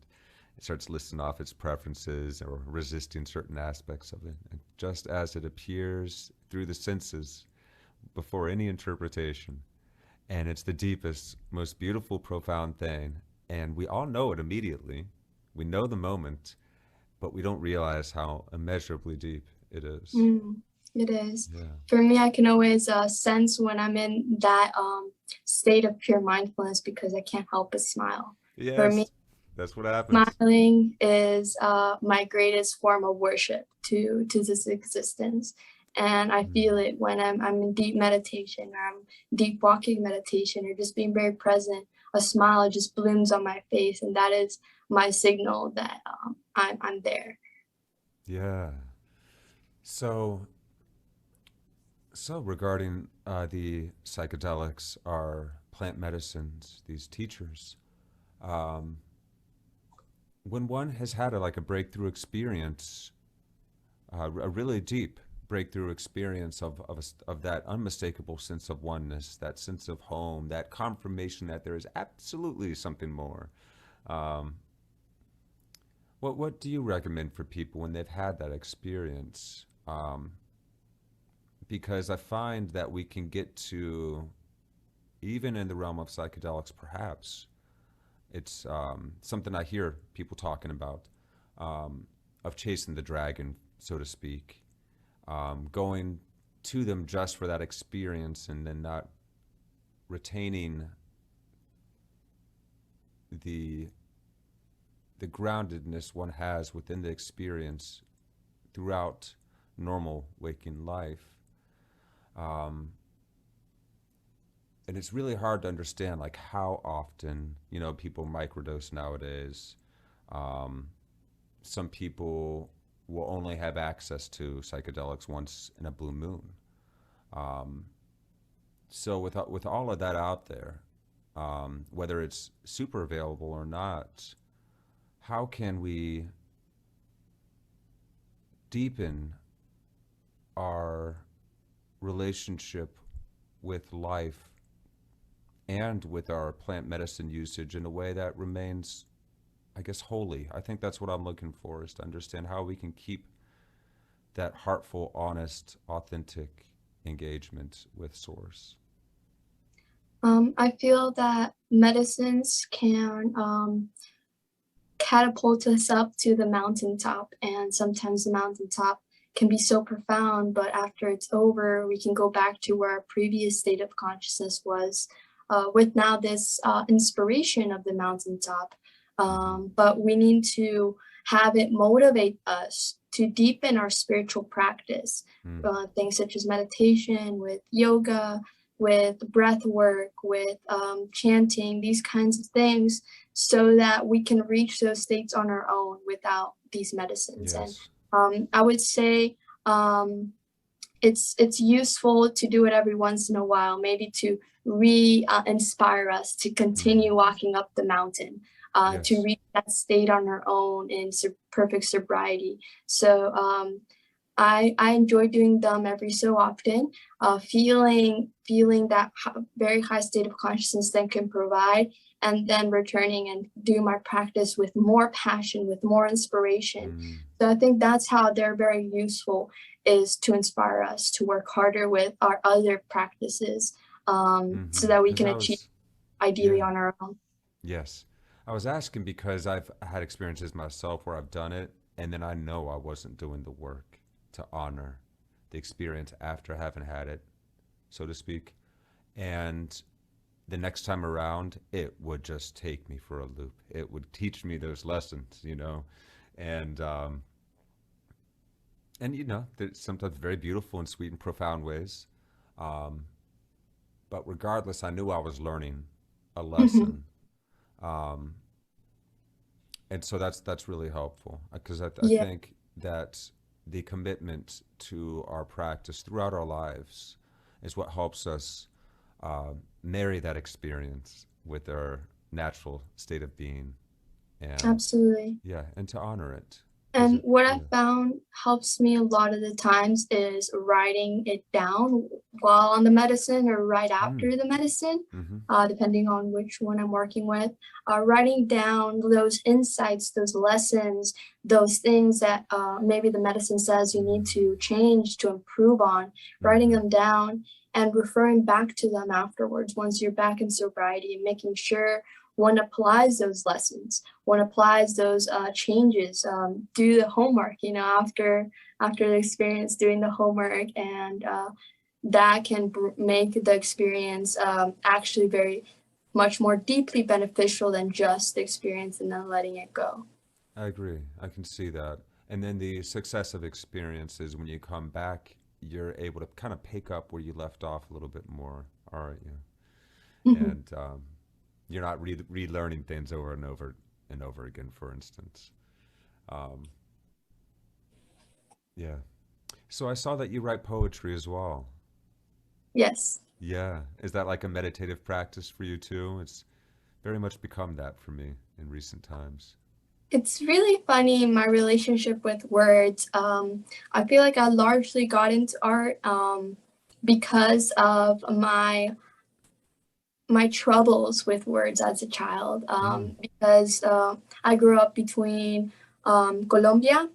it starts listing off its preferences or resisting certain aspects of it. And just as it appears through the senses before any interpretation. And it's the deepest, most beautiful, profound thing. And we all know it immediately. We know the moment, but we don't realize how immeasurably deep it is. Mm, it is. Yeah. For me, I can always sense when I'm in that state of pure mindfulness because I can't help but smile. For me, Yes, that's what happens. smiling is my greatest form of worship to this existence. And I feel Mm. it when I'm in deep meditation, or I'm deep walking meditation, or just being very present. A smile just blooms on my face, and that is my signal that I'm there. Yeah. So, so regarding the psychedelics, our plant medicines, these teachers, um, when one has had like a breakthrough experience, a really deep breakthrough experience of that unmistakable sense of oneness, that sense of home, that confirmation that there is absolutely something more. Um, what do you recommend for people when they've had that experience? Because I find that we can get to, even in the realm of psychedelics, perhaps it's something I hear people talking about, of chasing the dragon, so to speak, going to them just for that experience and then not retaining the the groundedness one has within the experience throughout normal waking life. Um, and it's really hard to understand like how often, people microdose nowadays. Um, some people will only have access to psychedelics once in a blue moon. Um, so with all of that out there, whether it's super available or not, how can we deepen our relationship with life and with our plant medicine usage in a way that remains, I guess, holy? I think that's what I'm looking for, is to understand how we can keep that heartful, honest, authentic engagement with Source. I feel that medicines can catapult us up to the mountaintop, and sometimes the mountaintop can be so profound, but after it's over, we can go back to where our previous state of consciousness was, with now this inspiration of the mountaintop. Mm-hmm. But we need to have it motivate us to deepen our spiritual practice, Mm. things such as meditation, with yoga, with breath work, with chanting, these kinds of things, so that we can reach those states on our own without these medicines. And Yes. I would say it's useful to do it every once in a while, maybe to inspire us to Mm-hmm. continue walking up the mountain, to Yes. reach that state on our own in perfect sobriety. So I enjoy doing them every so often, feeling that very high state of consciousness that can provide, and then returning and do my practice with more passion, with more inspiration. Mm, So I think that's how they're very useful, is to inspire us to work harder with our other practices, so that we because can I achieve was, ideally yeah, on our own. yes. I was asking because I've had experiences myself where I've done it, and then I know I wasn't doing the work to honor the experience after having had it, so to speak. And the next time around, it would just take me for a loop. It would teach me those lessons, and they're sometimes very beautiful and sweet and profound ways. Um, but regardless, I knew I was learning a Mhm. lesson, um, and so that's really helpful because I Yeah, think that the commitment to our practice throughout our lives is what helps us marry that experience with our natural state of being, and absolutely. yeah, and to honor it because And it, what I yeah. found helps me a lot of the times is writing it down while on the medicine or right Mm, after the medicine, mm-hmm, depending on which one I'm working with. Writing down those insights, those lessons, those things that maybe the medicine says you need to change to improve on, writing mm-hmm, them down and referring back to them afterwards once you're back in sobriety, and making sure one applies those lessons, one applies those changes, do the homework, after the experience, doing the homework, and that can make the experience actually very much more deeply beneficial than just the experience and then letting it go. I agree. I can see that. And then the successive experiences, when you come back, you're able to kind of pick up where you left off a little bit more, aren't you? And you're not relearning things over and over and over again, for instance. Um, yeah. So I saw that you write poetry as well. Yes. Yeah. Is that like a meditative practice for you too? It's very much become that for me in recent times. It's really funny, my relationship with words. I feel like I largely got into art because of my troubles with words as a child, Mm, because I grew up between Colombia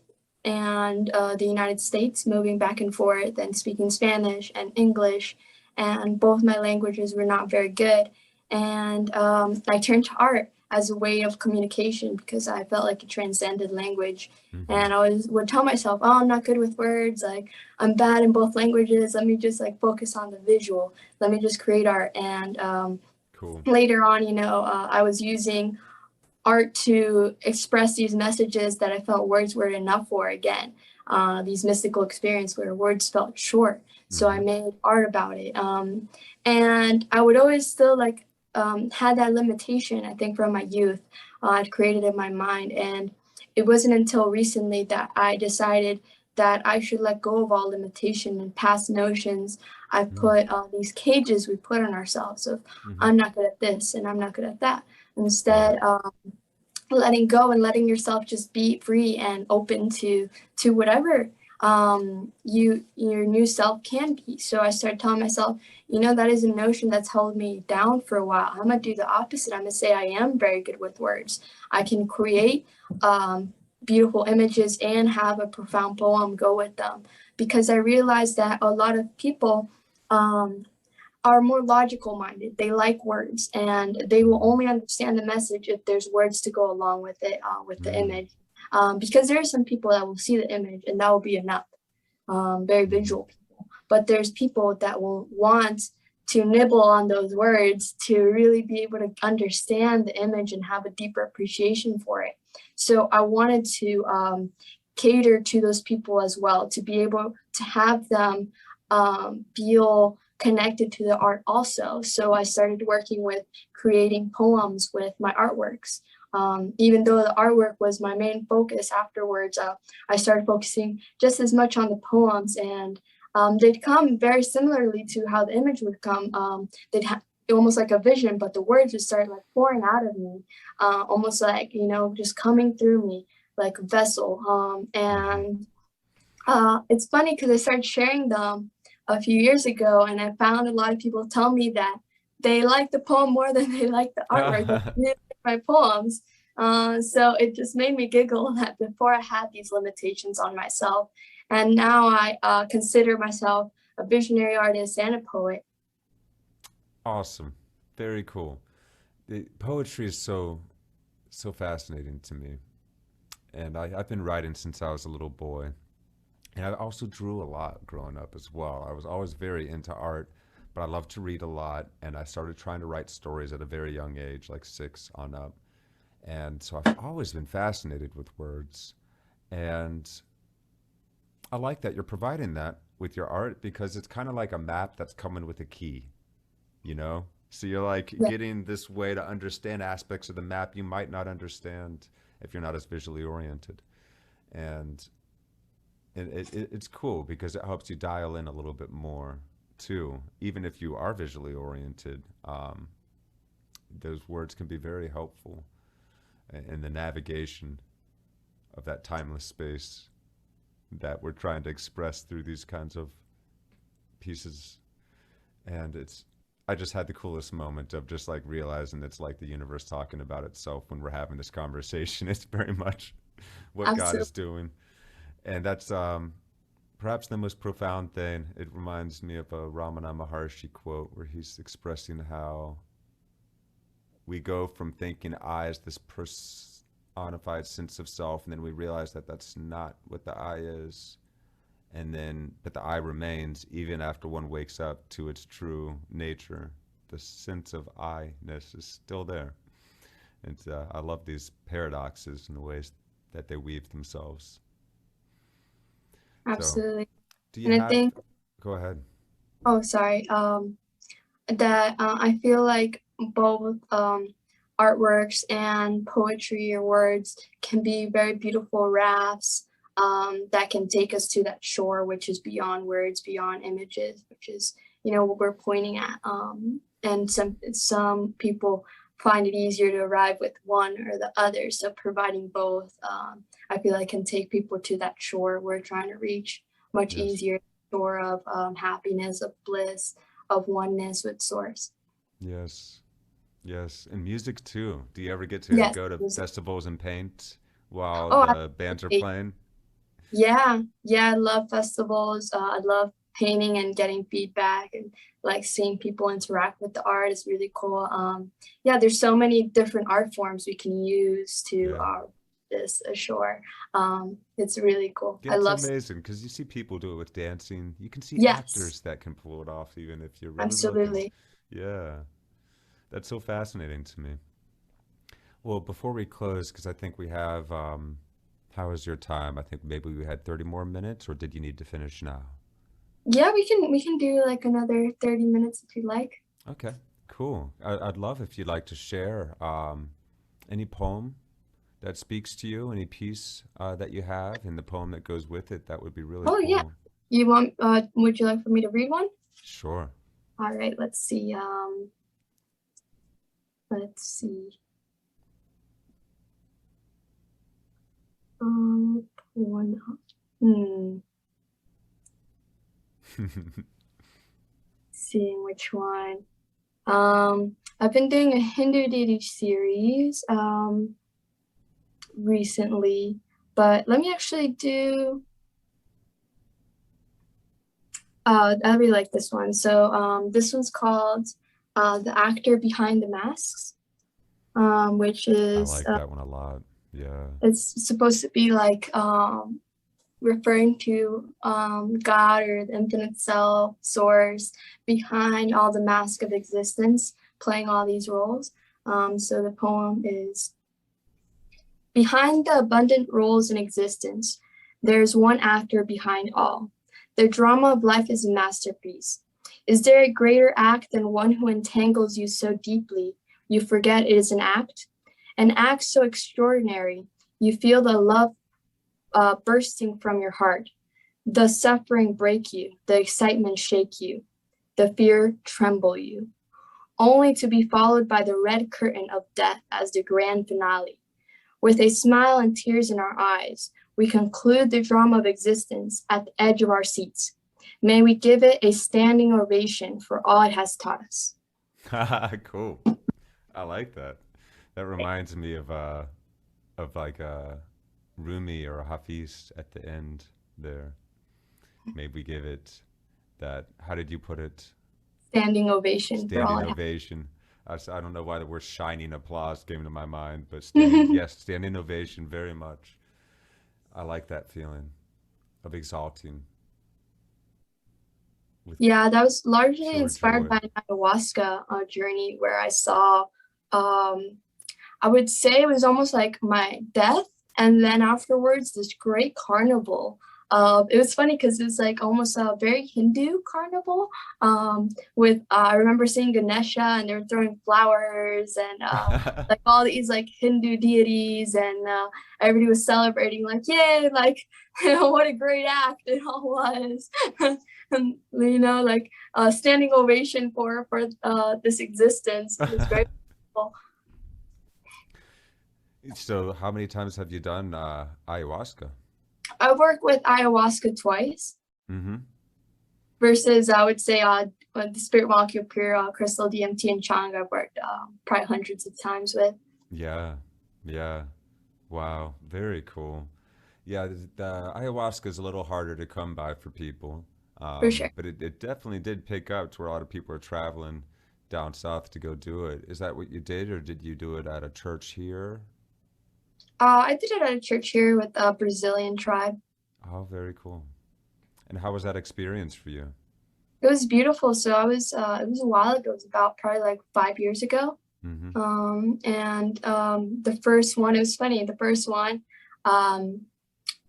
and the United States, moving back and forth and speaking Spanish and English, and both my languages were not very good. And I turned to art as a way of communication because I felt like it transcended language. mm-hmm. And I would tell myself, "Oh, I'm not good with words. Like I'm bad in both languages. Let me just like focus on the visual. Let me just create art." And Cool. later on, I was using art to express these messages that I felt words weren't enough for again. These mystical experiences where words felt short. So I Mm-hmm. made art about it. And I would always still like had that limitation, I think, from my youth. I'd created in my mind. And it wasn't until recently that I decided that I should let go of all limitation and past notions. I put these cages we put on ourselves of Mm-hmm. I'm not good at this and I'm not good at that. Right. Instead, letting go and letting yourself just be free and open to whatever your new self can be. So I started telling myself, that is a notion that's held me down for a while. I'm gonna do the opposite. I'm gonna say I am very good with words. I can create beautiful images and have a profound poem go with them, because I realized that a lot of people um, are more logical minded. They like words and they will Mm-hmm. only understand the message if there's words to go along with it, with the Mm, image. Because there are some people that will see the image and that will be enough, very mm-hmm. visual people. But there's people that will want to nibble on those words to really be able to understand the image and have a deeper appreciation for it. So I wanted to cater to those people as well, to be able to have them feel connected to the art also. So I started working with creating poems with my artworks. Even though the artwork was my main focus afterwards, I started focusing just as much on the poems, and they'd come very similarly to how the image would come. They'd have almost like a vision, but the words would start like pouring out of me, almost like, just coming through me like a vessel. Mm-hmm. And It's funny because I started sharing them a few years ago, and I found a lot of people tell me that they like the poem more than they like the artwork. They really like my poems. So it just made me giggle that before I had these limitations on myself, and now I consider myself a visionary artist and a poet. Awesome. Very cool. The poetry is so fascinating to me. And I've been writing since I was a little boy. And I also drew a lot growing up as well. I was always very into art, but I loved to read a lot. And I started trying to write stories at a very young age, like 6 on up. And so I've always been fascinated with words. And I like that you're providing that with your art because it's kind of like a map that's coming with a key, you know? So you're like Yeah, getting this way to understand aspects of the map you might not understand if you're not as visually oriented. And it's cool because it helps you dial in a little bit more too. Even if you are visually oriented, those words can be very helpful in the navigation of that timeless space that we're trying to express through these kinds of pieces. And I just had the coolest moment of just like realizing it's like the universe talking about itself when we're having this conversation. It's very much what God absolutely. is doing. And that's perhaps the most profound thing. It reminds me of a Ramana Maharshi quote where he's expressing how we go from thinking I as this personified sense of self, and then we realize that that's not what the I is. And then, but the I remains even after one wakes up to its true nature. The sense of I-ness is still there. And I love these paradoxes and the ways that they weave themselves. So, Absolutely. do you And I have, think, go ahead. oh, sorry, that I feel like both artworks and poetry or words can be very beautiful rafts that can take us to that shore, which is beyond words, beyond images, which is, what we're pointing at. And some people find it easier to arrive with one or the other. So providing both, I feel like can take people to that shore we're trying to reach much Yes. easier, shore of happiness, of bliss, of oneness with source. Yes. Yes. And music too. Do you ever get to Yes, go to music. festivals and paint while Oh, the bands are absolutely. playing? Yeah, yeah, I love festivals. I love painting and getting feedback and like seeing people interact with the art is really cool. Yeah, there's so many different art forms we can use to Yeah. this ashore. It's really cool. Yeah, I it's love. amazing because you see people do it with dancing. You can see Yes, actors that can pull it off even if you're really looking. absolutely. Yeah. That's so fascinating to me. Well, before we close, because I think we have, how was your time? I think maybe we had 30 more minutes, or did you need to finish now? Yeah, we can do like another 30 minutes if you like. Okay, cool. I'd love if you'd like to share any poem that speaks to you, any piece that you have, and the poem that goes with it. That would be really Oh yeah. cool. Would you like for me to read one? Sure. All right, let's see. Let's see. One. Hmm. Seeing which one. I've been doing a Hindu deity series recently, but let me actually do. I really like this one. So this one's called "The Actor Behind the Masks," which I is like that one a lot. Yeah. it's supposed to be like referring to God or the infinite self, source behind all the mask of existence, playing all these roles. So the poem is behind the abundant roles in existence, there's one actor behind all. The drama of life is a masterpiece. Is there a greater act than one who entangles you so deeply you forget it is an act? An act so extraordinary, you feel the love bursting from your heart, the suffering break you, the excitement shake you, the fear tremble you, only to be followed by the red curtain of death as the grand finale. With a smile and tears in our eyes, we conclude the drama of existence at the edge of our seats. May we give it a standing ovation for all it has taught us. Cool. I like that. That reminds me of like a Rumi or a Hafiz at the end there. Maybe we give it that, how did you put it? Standing ovation for all Standing it has. ovation. I don't know why the word shining applause came to my mind, but standing, yes, standing ovation very much. I like that feeling of exalting with Yeah, that was largely pure inspired joy. by an ayahuasca journey where I saw, I would say it was almost like my death. And then afterwards, this great carnival. It was funny because it was like almost a very Hindu carnival with, I remember seeing Ganesha and they were throwing flowers and like all these like Hindu deities and everybody was celebrating like, yay, like, what a great act it all was. And, like standing ovation for this existence. It was very cool. So, how many times have you done ayahuasca? I worked with ayahuasca twice Mm-hmm. versus I would say with the spirit molecule pure crystal DMT and Chang I've worked probably hundreds of times with. Yeah, yeah. Wow, very cool. Yeah, the ayahuasca is a little harder to come by for people, For sure. but it definitely did pick up to where a lot of people are traveling down south to go do it. Is that what you did, or did you do it at a church here? I did it at a church here with a Brazilian tribe. Oh, very cool. And how was that experience for you? It was beautiful. So I was it was a while ago. It was about probably like 5 years ago. Mm-hmm. And the first one, it was funny. The first one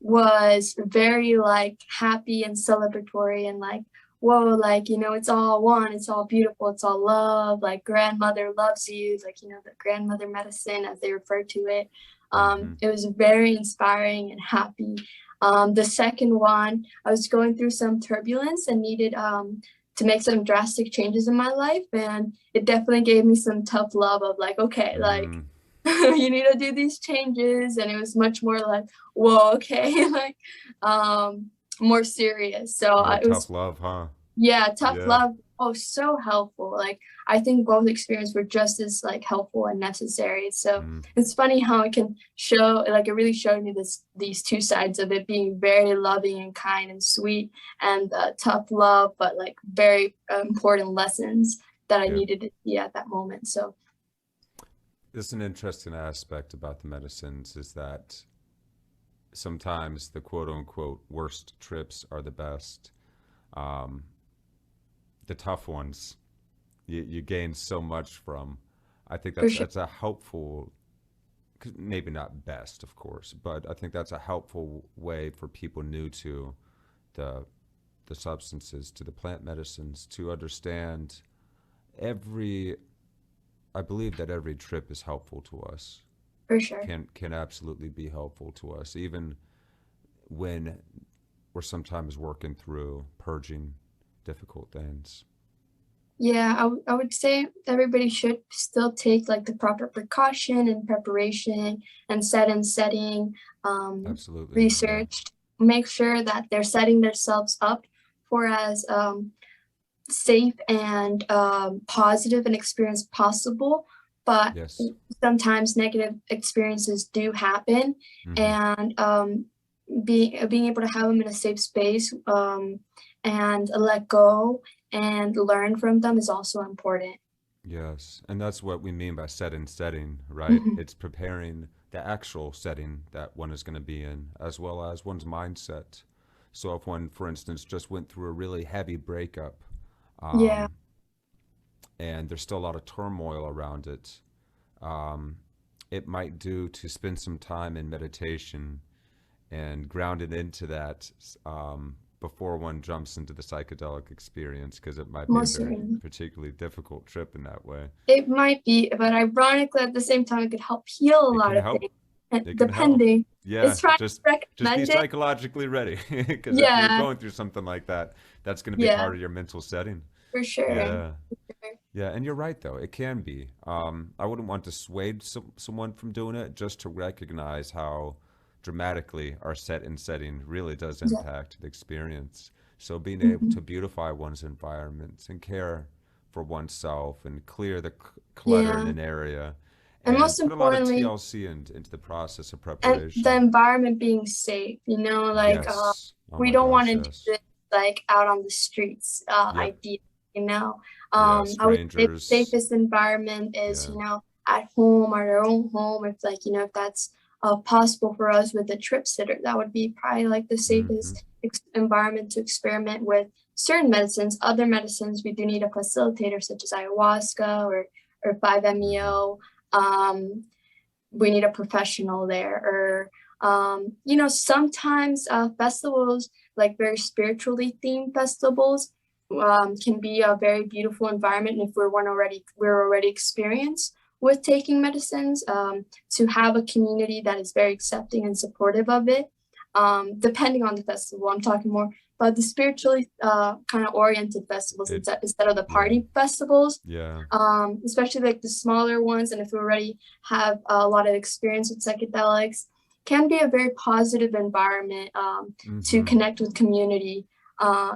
was very like happy and celebratory and like, whoa, like, it's all one, it's all beautiful, it's all love, like grandmother loves you, like, the grandmother medicine as they refer to it. Mm-hmm. It was very inspiring and happy. The second one, I was going through some turbulence and needed to make some drastic changes in my life, and it definitely gave me some tough love of like, okay, like Mm. you need to do these changes, and it was much more like, whoa, okay, like more serious. So More it was, tough love, huh? yeah, tough Yeah. love. Oh, so helpful. Like I think both experiences were just as like helpful and necessary. So Mm. it's funny how it can show, like it really showed me these two sides of it, being very loving and kind and sweet, and tough love, but like very important lessons that I Yeah. needed to see at that moment. So There's an interesting aspect about the medicines is that sometimes the quote unquote worst trips are the best. Um, the tough ones you gain so much from. I think for that's sure. that's a helpful, maybe not best, of course, but I think that's a helpful way for people new to the the substances, to the plant medicines, to understand every. I believe that every trip is helpful to us. For sure. Can absolutely be helpful to us, even when we're sometimes working through purging difficult things. Yeah, I would say everybody should still take like the proper precaution and preparation and setting, Absolutely, yeah. research, make sure that they're setting themselves up for as safe and positive an experience possible. But Yes. sometimes negative experiences do happen, Hmm. and being able to have them in a safe space and let go and learn from them is also important. Yes, and that's what we mean by setting, right? Mhm. It's preparing the actual setting that one is going to be in, as well as one's mindset. So if one, for instance, just went through a really heavy breakup, Yeah, um, and there's still a lot of turmoil around it, um, it might do to spend some time in meditation and ground it into that, before one jumps into the psychedelic experience, because it might be a most very certainly. particularly difficult trip in that way. It might be, but ironically, at the same time, it could help heal a It lot can of help. things, and It can help. depending. Yeah, It's trying to just be recommend it. psychologically ready, because if you're Yeah, going through something like that, that's going to be yeah, part of your mental setting. for sure. Yeah. Yeah, and you're right though. It can be. I wouldn't want to sway someone from doing it, just to recognize how dramatically our set and setting really does Yeah. impact the experience. So being able Mhm. to beautify one's environments and care for oneself and clear the clutter in Yeah. an area And and most put a lot of importantly, TLC into the process of and the preparation. environment being safe, like Yes. Oh we my don't want gosh, to do yes. this like out on the streets, Yep. idea, Yeah, I would say the strangers. safest environment is, Yeah. at home or our own home. If like, if that's possible for us with a trip sitter, that would be probably like the Mm-hmm. safest environment to experiment with certain medicines. Other medicines, we do need a facilitator such as ayahuasca or Mm-hmm. 5-MeO. We need a professional there, or sometimes festivals, like very spiritually themed festivals, can be a very beautiful environment. And if we're already experienced with taking medicines, to have a community that is very accepting and supportive of it, depending on the festival. I'm talking more about the spiritually kind of oriented festivals It, instead of the yeah. party festivals, Yeah. especially like the smaller ones. And if we already have a lot of experience with psychedelics, can be a very positive environment to Mm-hmm. connect with community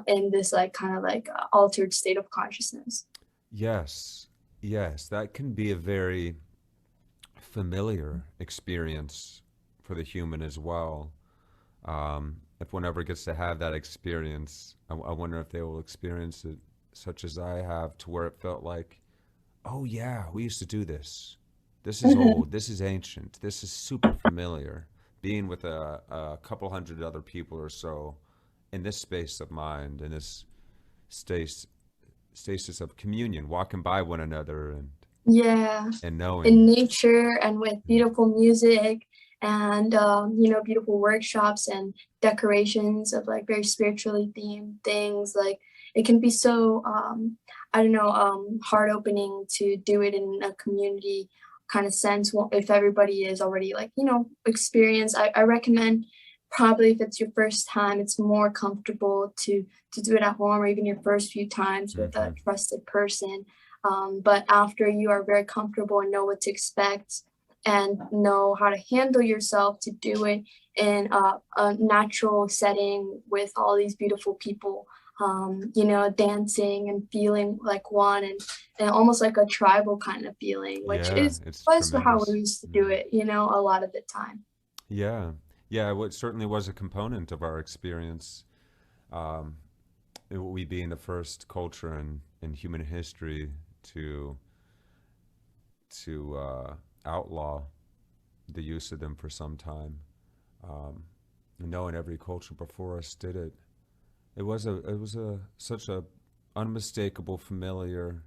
in this like kind of like altered state of consciousness. Yes. Yes. That can be a very familiar experience for the human as well. If one ever gets to have that experience, I wonder if they will experience it such as I have, to where it felt like, oh yeah, we used to do this. This is Mhm. old. This is ancient. This is super familiar. Being with a couple hundred other people or so in this space of mind, in this stasis, stasis of communion, walking by one another Yeah, and knowing. in nature and with Mm, beautiful music and beautiful workshops and decorations of like very spiritually themed things. Like it can be so I don't know, heart opening to do it in a community kind of sense. If everybody is already like experienced, I recommend, probably if it's your first time, it's more comfortable to do it at home, or even your first few times with mm-hmm. a trusted person. But after you are very comfortable and know what to expect and know how to handle yourself to do it in a natural setting with all these beautiful people, dancing and feeling like one, and almost like a tribal kind of feeling, which Yeah, is it's was how tremendous. we used to do Mm. it, a lot of the time. Yeah, yeah, it certainly was a component of our experience. Um, we being the first culture in human history to to outlaw the use of them for some time. Um, knowing every culture before us did it, it was a such a unmistakable, familiar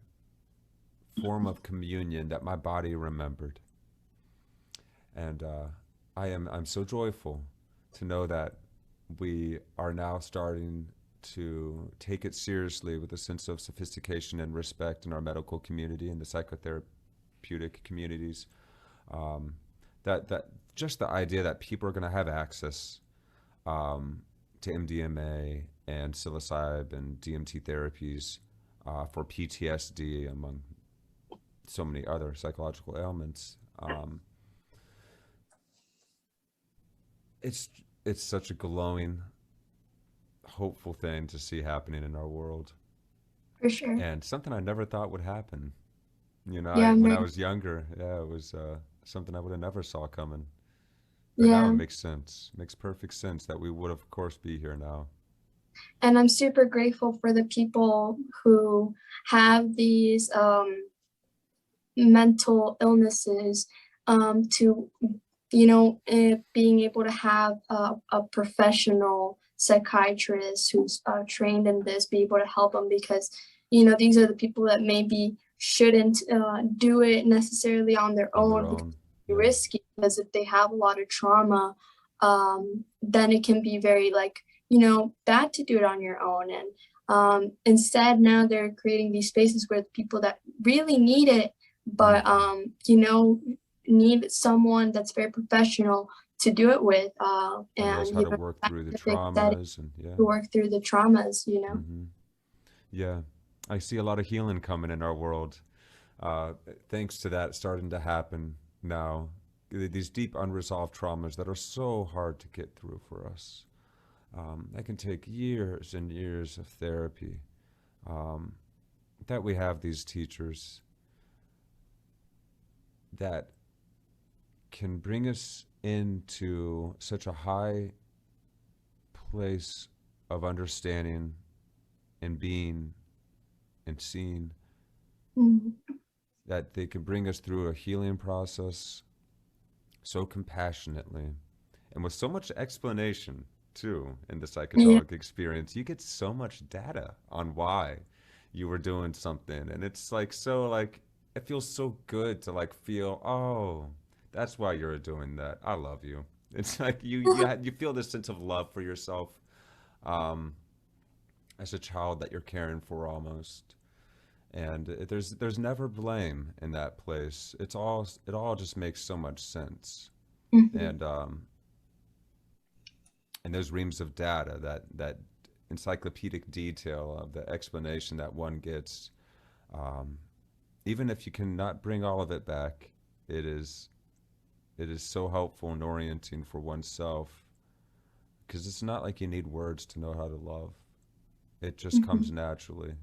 form of communion that my body remembered, and I'm so joyful to know that we are now starting to take it seriously with a sense of sophistication and respect in our medical community and the psychotherapeutic communities. Um, that just the idea that people are going to have access um, to MDMA and psilocybin and DMT therapies for PTSD, among so many other psychological ailments. It's it's such a glowing, hopeful thing to see happening in our world, For sure. and something I never thought would happen. Yeah, I'm When I very, was younger, yeah, it was something I would have never saw coming. But now it yeah. makes sense. Makes perfect sense that we would, of course, be here now. And I'm super grateful for the people who have these mental illnesses, to being able to have a professional psychiatrist who's trained in this be able to help them, because these are the people that maybe shouldn't do it necessarily on their On their own, because own. it's Yeah. risky, because if they have a lot of trauma, then it can be very like bad to do it on your own. And instead, now they're creating these spaces where the people that really need it, but Mm-hmm. need someone that's very professional to do it with, Who knows and how to work through the scientific setting traumas and yeah. to work through the traumas. Mm-hmm. Yeah. I see a lot of healing coming in our world. Uh, Thanks to that starting to happen now. these deep unresolved traumas that are so hard to get through for us. That can take years and years of therapy. Um, that we have these teachers that can bring us into such a high place of understanding and being and seeing, Mhm. that they can bring us through a healing process so compassionately and with so much explanation too. In the Yeah. psychedelic experience, you get so much data on why you were doing something, and it's like, so like, it feels so good to like feel, oh, that's why you're doing that, I love you. It's like you feel this sense of love for yourself, um, as a child that you're caring for almost. And there's never blame in that place. It all just makes so much sense. Mhm. And um and those reams of data, that encyclopedic detail of the explanation that one gets, um, even if you cannot bring all of it back, it is it is so helpful and orienting for oneself, because it's not like you need words to know how to love. It just comes Mhm. naturally.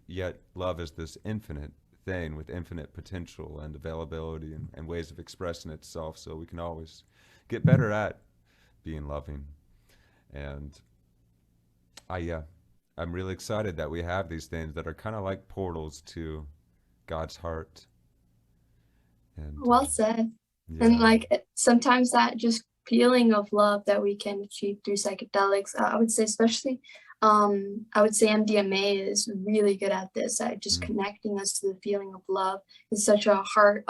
Yet love is this infinite thing with infinite potential and availability, and ways of expressing itself. So we can always get better at being loving. And yeah, I'm really excited that we have these things that are kind of like portals to God's heart. And Well said. And yeah. like sometimes that just feeling of love that we can achieve through psychedelics, I would say especially I would say MDMA is really good at this, at just Mm, connecting us to the feeling of love. It's such a heart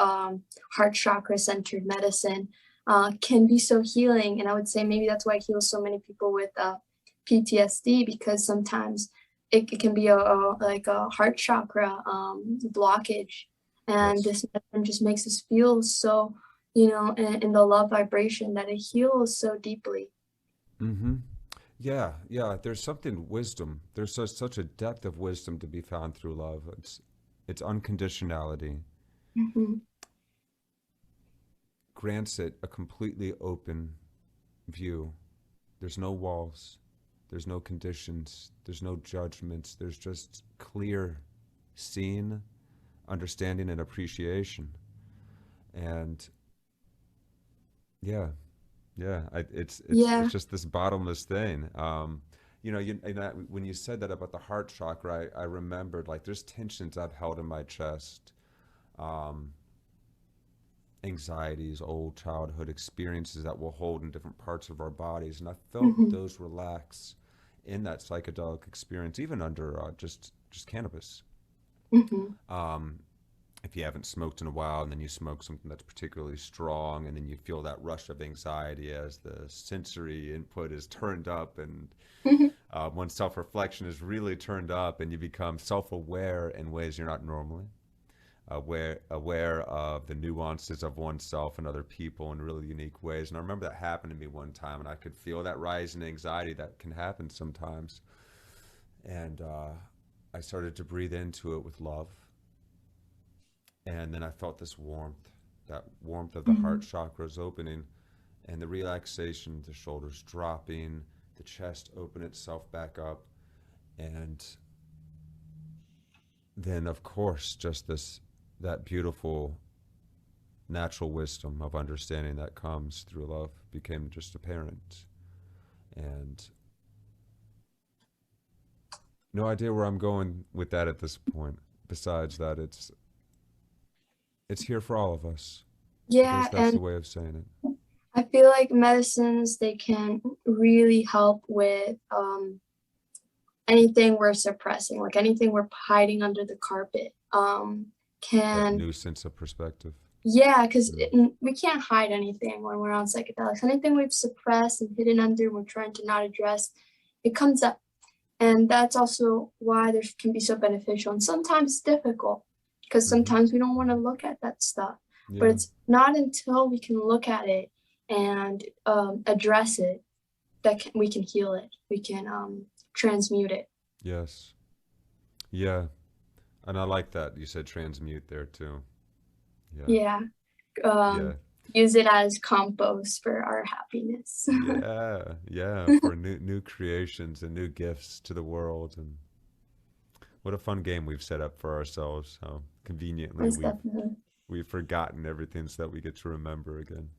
chakra centered medicine. Can be so healing, and I would say maybe that's why it heals so many people with PTSD, because sometimes it can be like a heart chakra blockage, and yes. this medicine just makes us feel so, in the love vibration that it heals so deeply. Mm-hmm. Yeah, yeah. There's something wisdom. There's such a depth of wisdom to be found through love. It's unconditionality Mhm. grants it a completely open view. There's no walls. There's no conditions. There's no judgments. There's just clear seeing, understanding, and appreciation. And yeah, yeah, it's Yeah. just this bottomless thing. When you said that about the heart chakra, I remembered, like, there's tensions I've held in my chest, um, anxieties, old childhood experiences that we'll hold in different parts of our bodies, and I felt Mhm. those relax in that psychedelic experience, even under just cannabis. Mhm. Um, if you haven't smoked in a while and then you smoke something that's particularly strong, and then you feel that rush of anxiety as the sensory input is turned up, and Mhm. one's self-reflection is really turned up, and you become self-aware in ways you're not normally aware of the nuances of oneself and other people in really unique ways. And I remember that happened to me one time, and I could feel that rise in anxiety that can happen sometimes. And I started to breathe into it with love, and then I felt this warmth, that warmth of the heart Mhm. chakras opening, and the relaxation, the shoulders dropping, the chest open itself back up, and then of course just this that beautiful natural wisdom of understanding that comes through love became just apparent. And no idea where I'm going with that at this point, besides that it's here for all of us. I guess Yeah, that's the and way of saying it. I feel like medicines, they can really help with anything we're suppressing, like anything we're hiding under the carpet. That Can new sense of perspective. Yeah, because Mm. we can't hide anything when we're on psychedelics. Anything we've suppressed and hidden under, and we're trying to not address, it comes up. And that's also why there can be so beneficial. And sometimes it's difficult because Mm-hmm. sometimes we don't want to look at that stuff. But Yeah. it's not until we can look at it and address it that we can heal it. We can transmute it. Yes. Yeah. And I like that you said transmute there too. Yeah. Yeah. Yeah. Um, use it as compost for our happiness. Yeah, yeah, for new creations and new gifts to the world. And what a fun game we've set up for ourselves. How conveniently Most definitely. we've forgotten everything so that we get to remember again.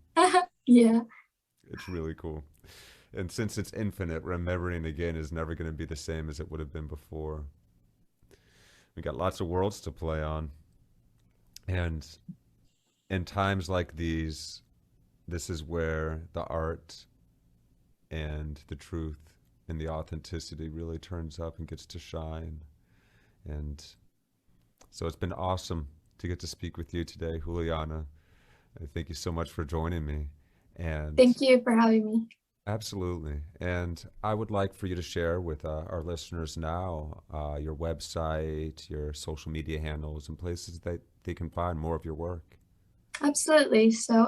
Yeah. It's really cool. And since it's infinite, remembering again is never going to be the same as it would have been before. We got lots of worlds to play on. And in times like these, this is where the art and the truth and the authenticity really turns up and gets to shine. And so it's been awesome to get to speak with you today, Juliana. Thank you so much for joining me. And Thank you for having me. absolutely. And I would like for you to share with our listeners now your website, your social media handles, and places that they can find more of your work. Absolutely. So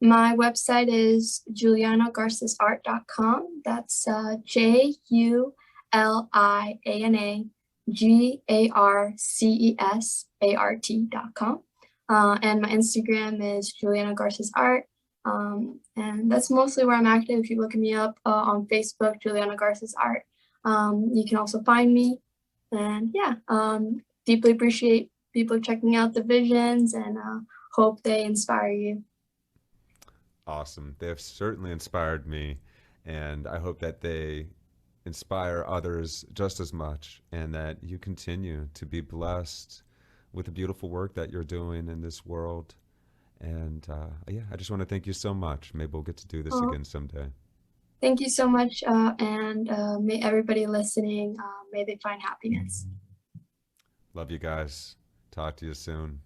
my website is julianagarcesart.com. That's JulianaGarcesArt.com. And my Instagram is Juliana Garces Art. And that's mostly where I'm active. If you look me up on Facebook, Juliana Garces Art, you can also find me. And yeah, deeply appreciate people checking out the visions, and hope they inspire you. Awesome. They have certainly inspired me, and I hope that they inspire others just as much, and that you continue to be blessed with the beautiful work that you're doing in this world. And yeah, I just want to thank you so much. Maybe we'll get to do this again someday. Thank you so much, and may everybody listening, may they find happiness. Love you guys. Talk to you soon.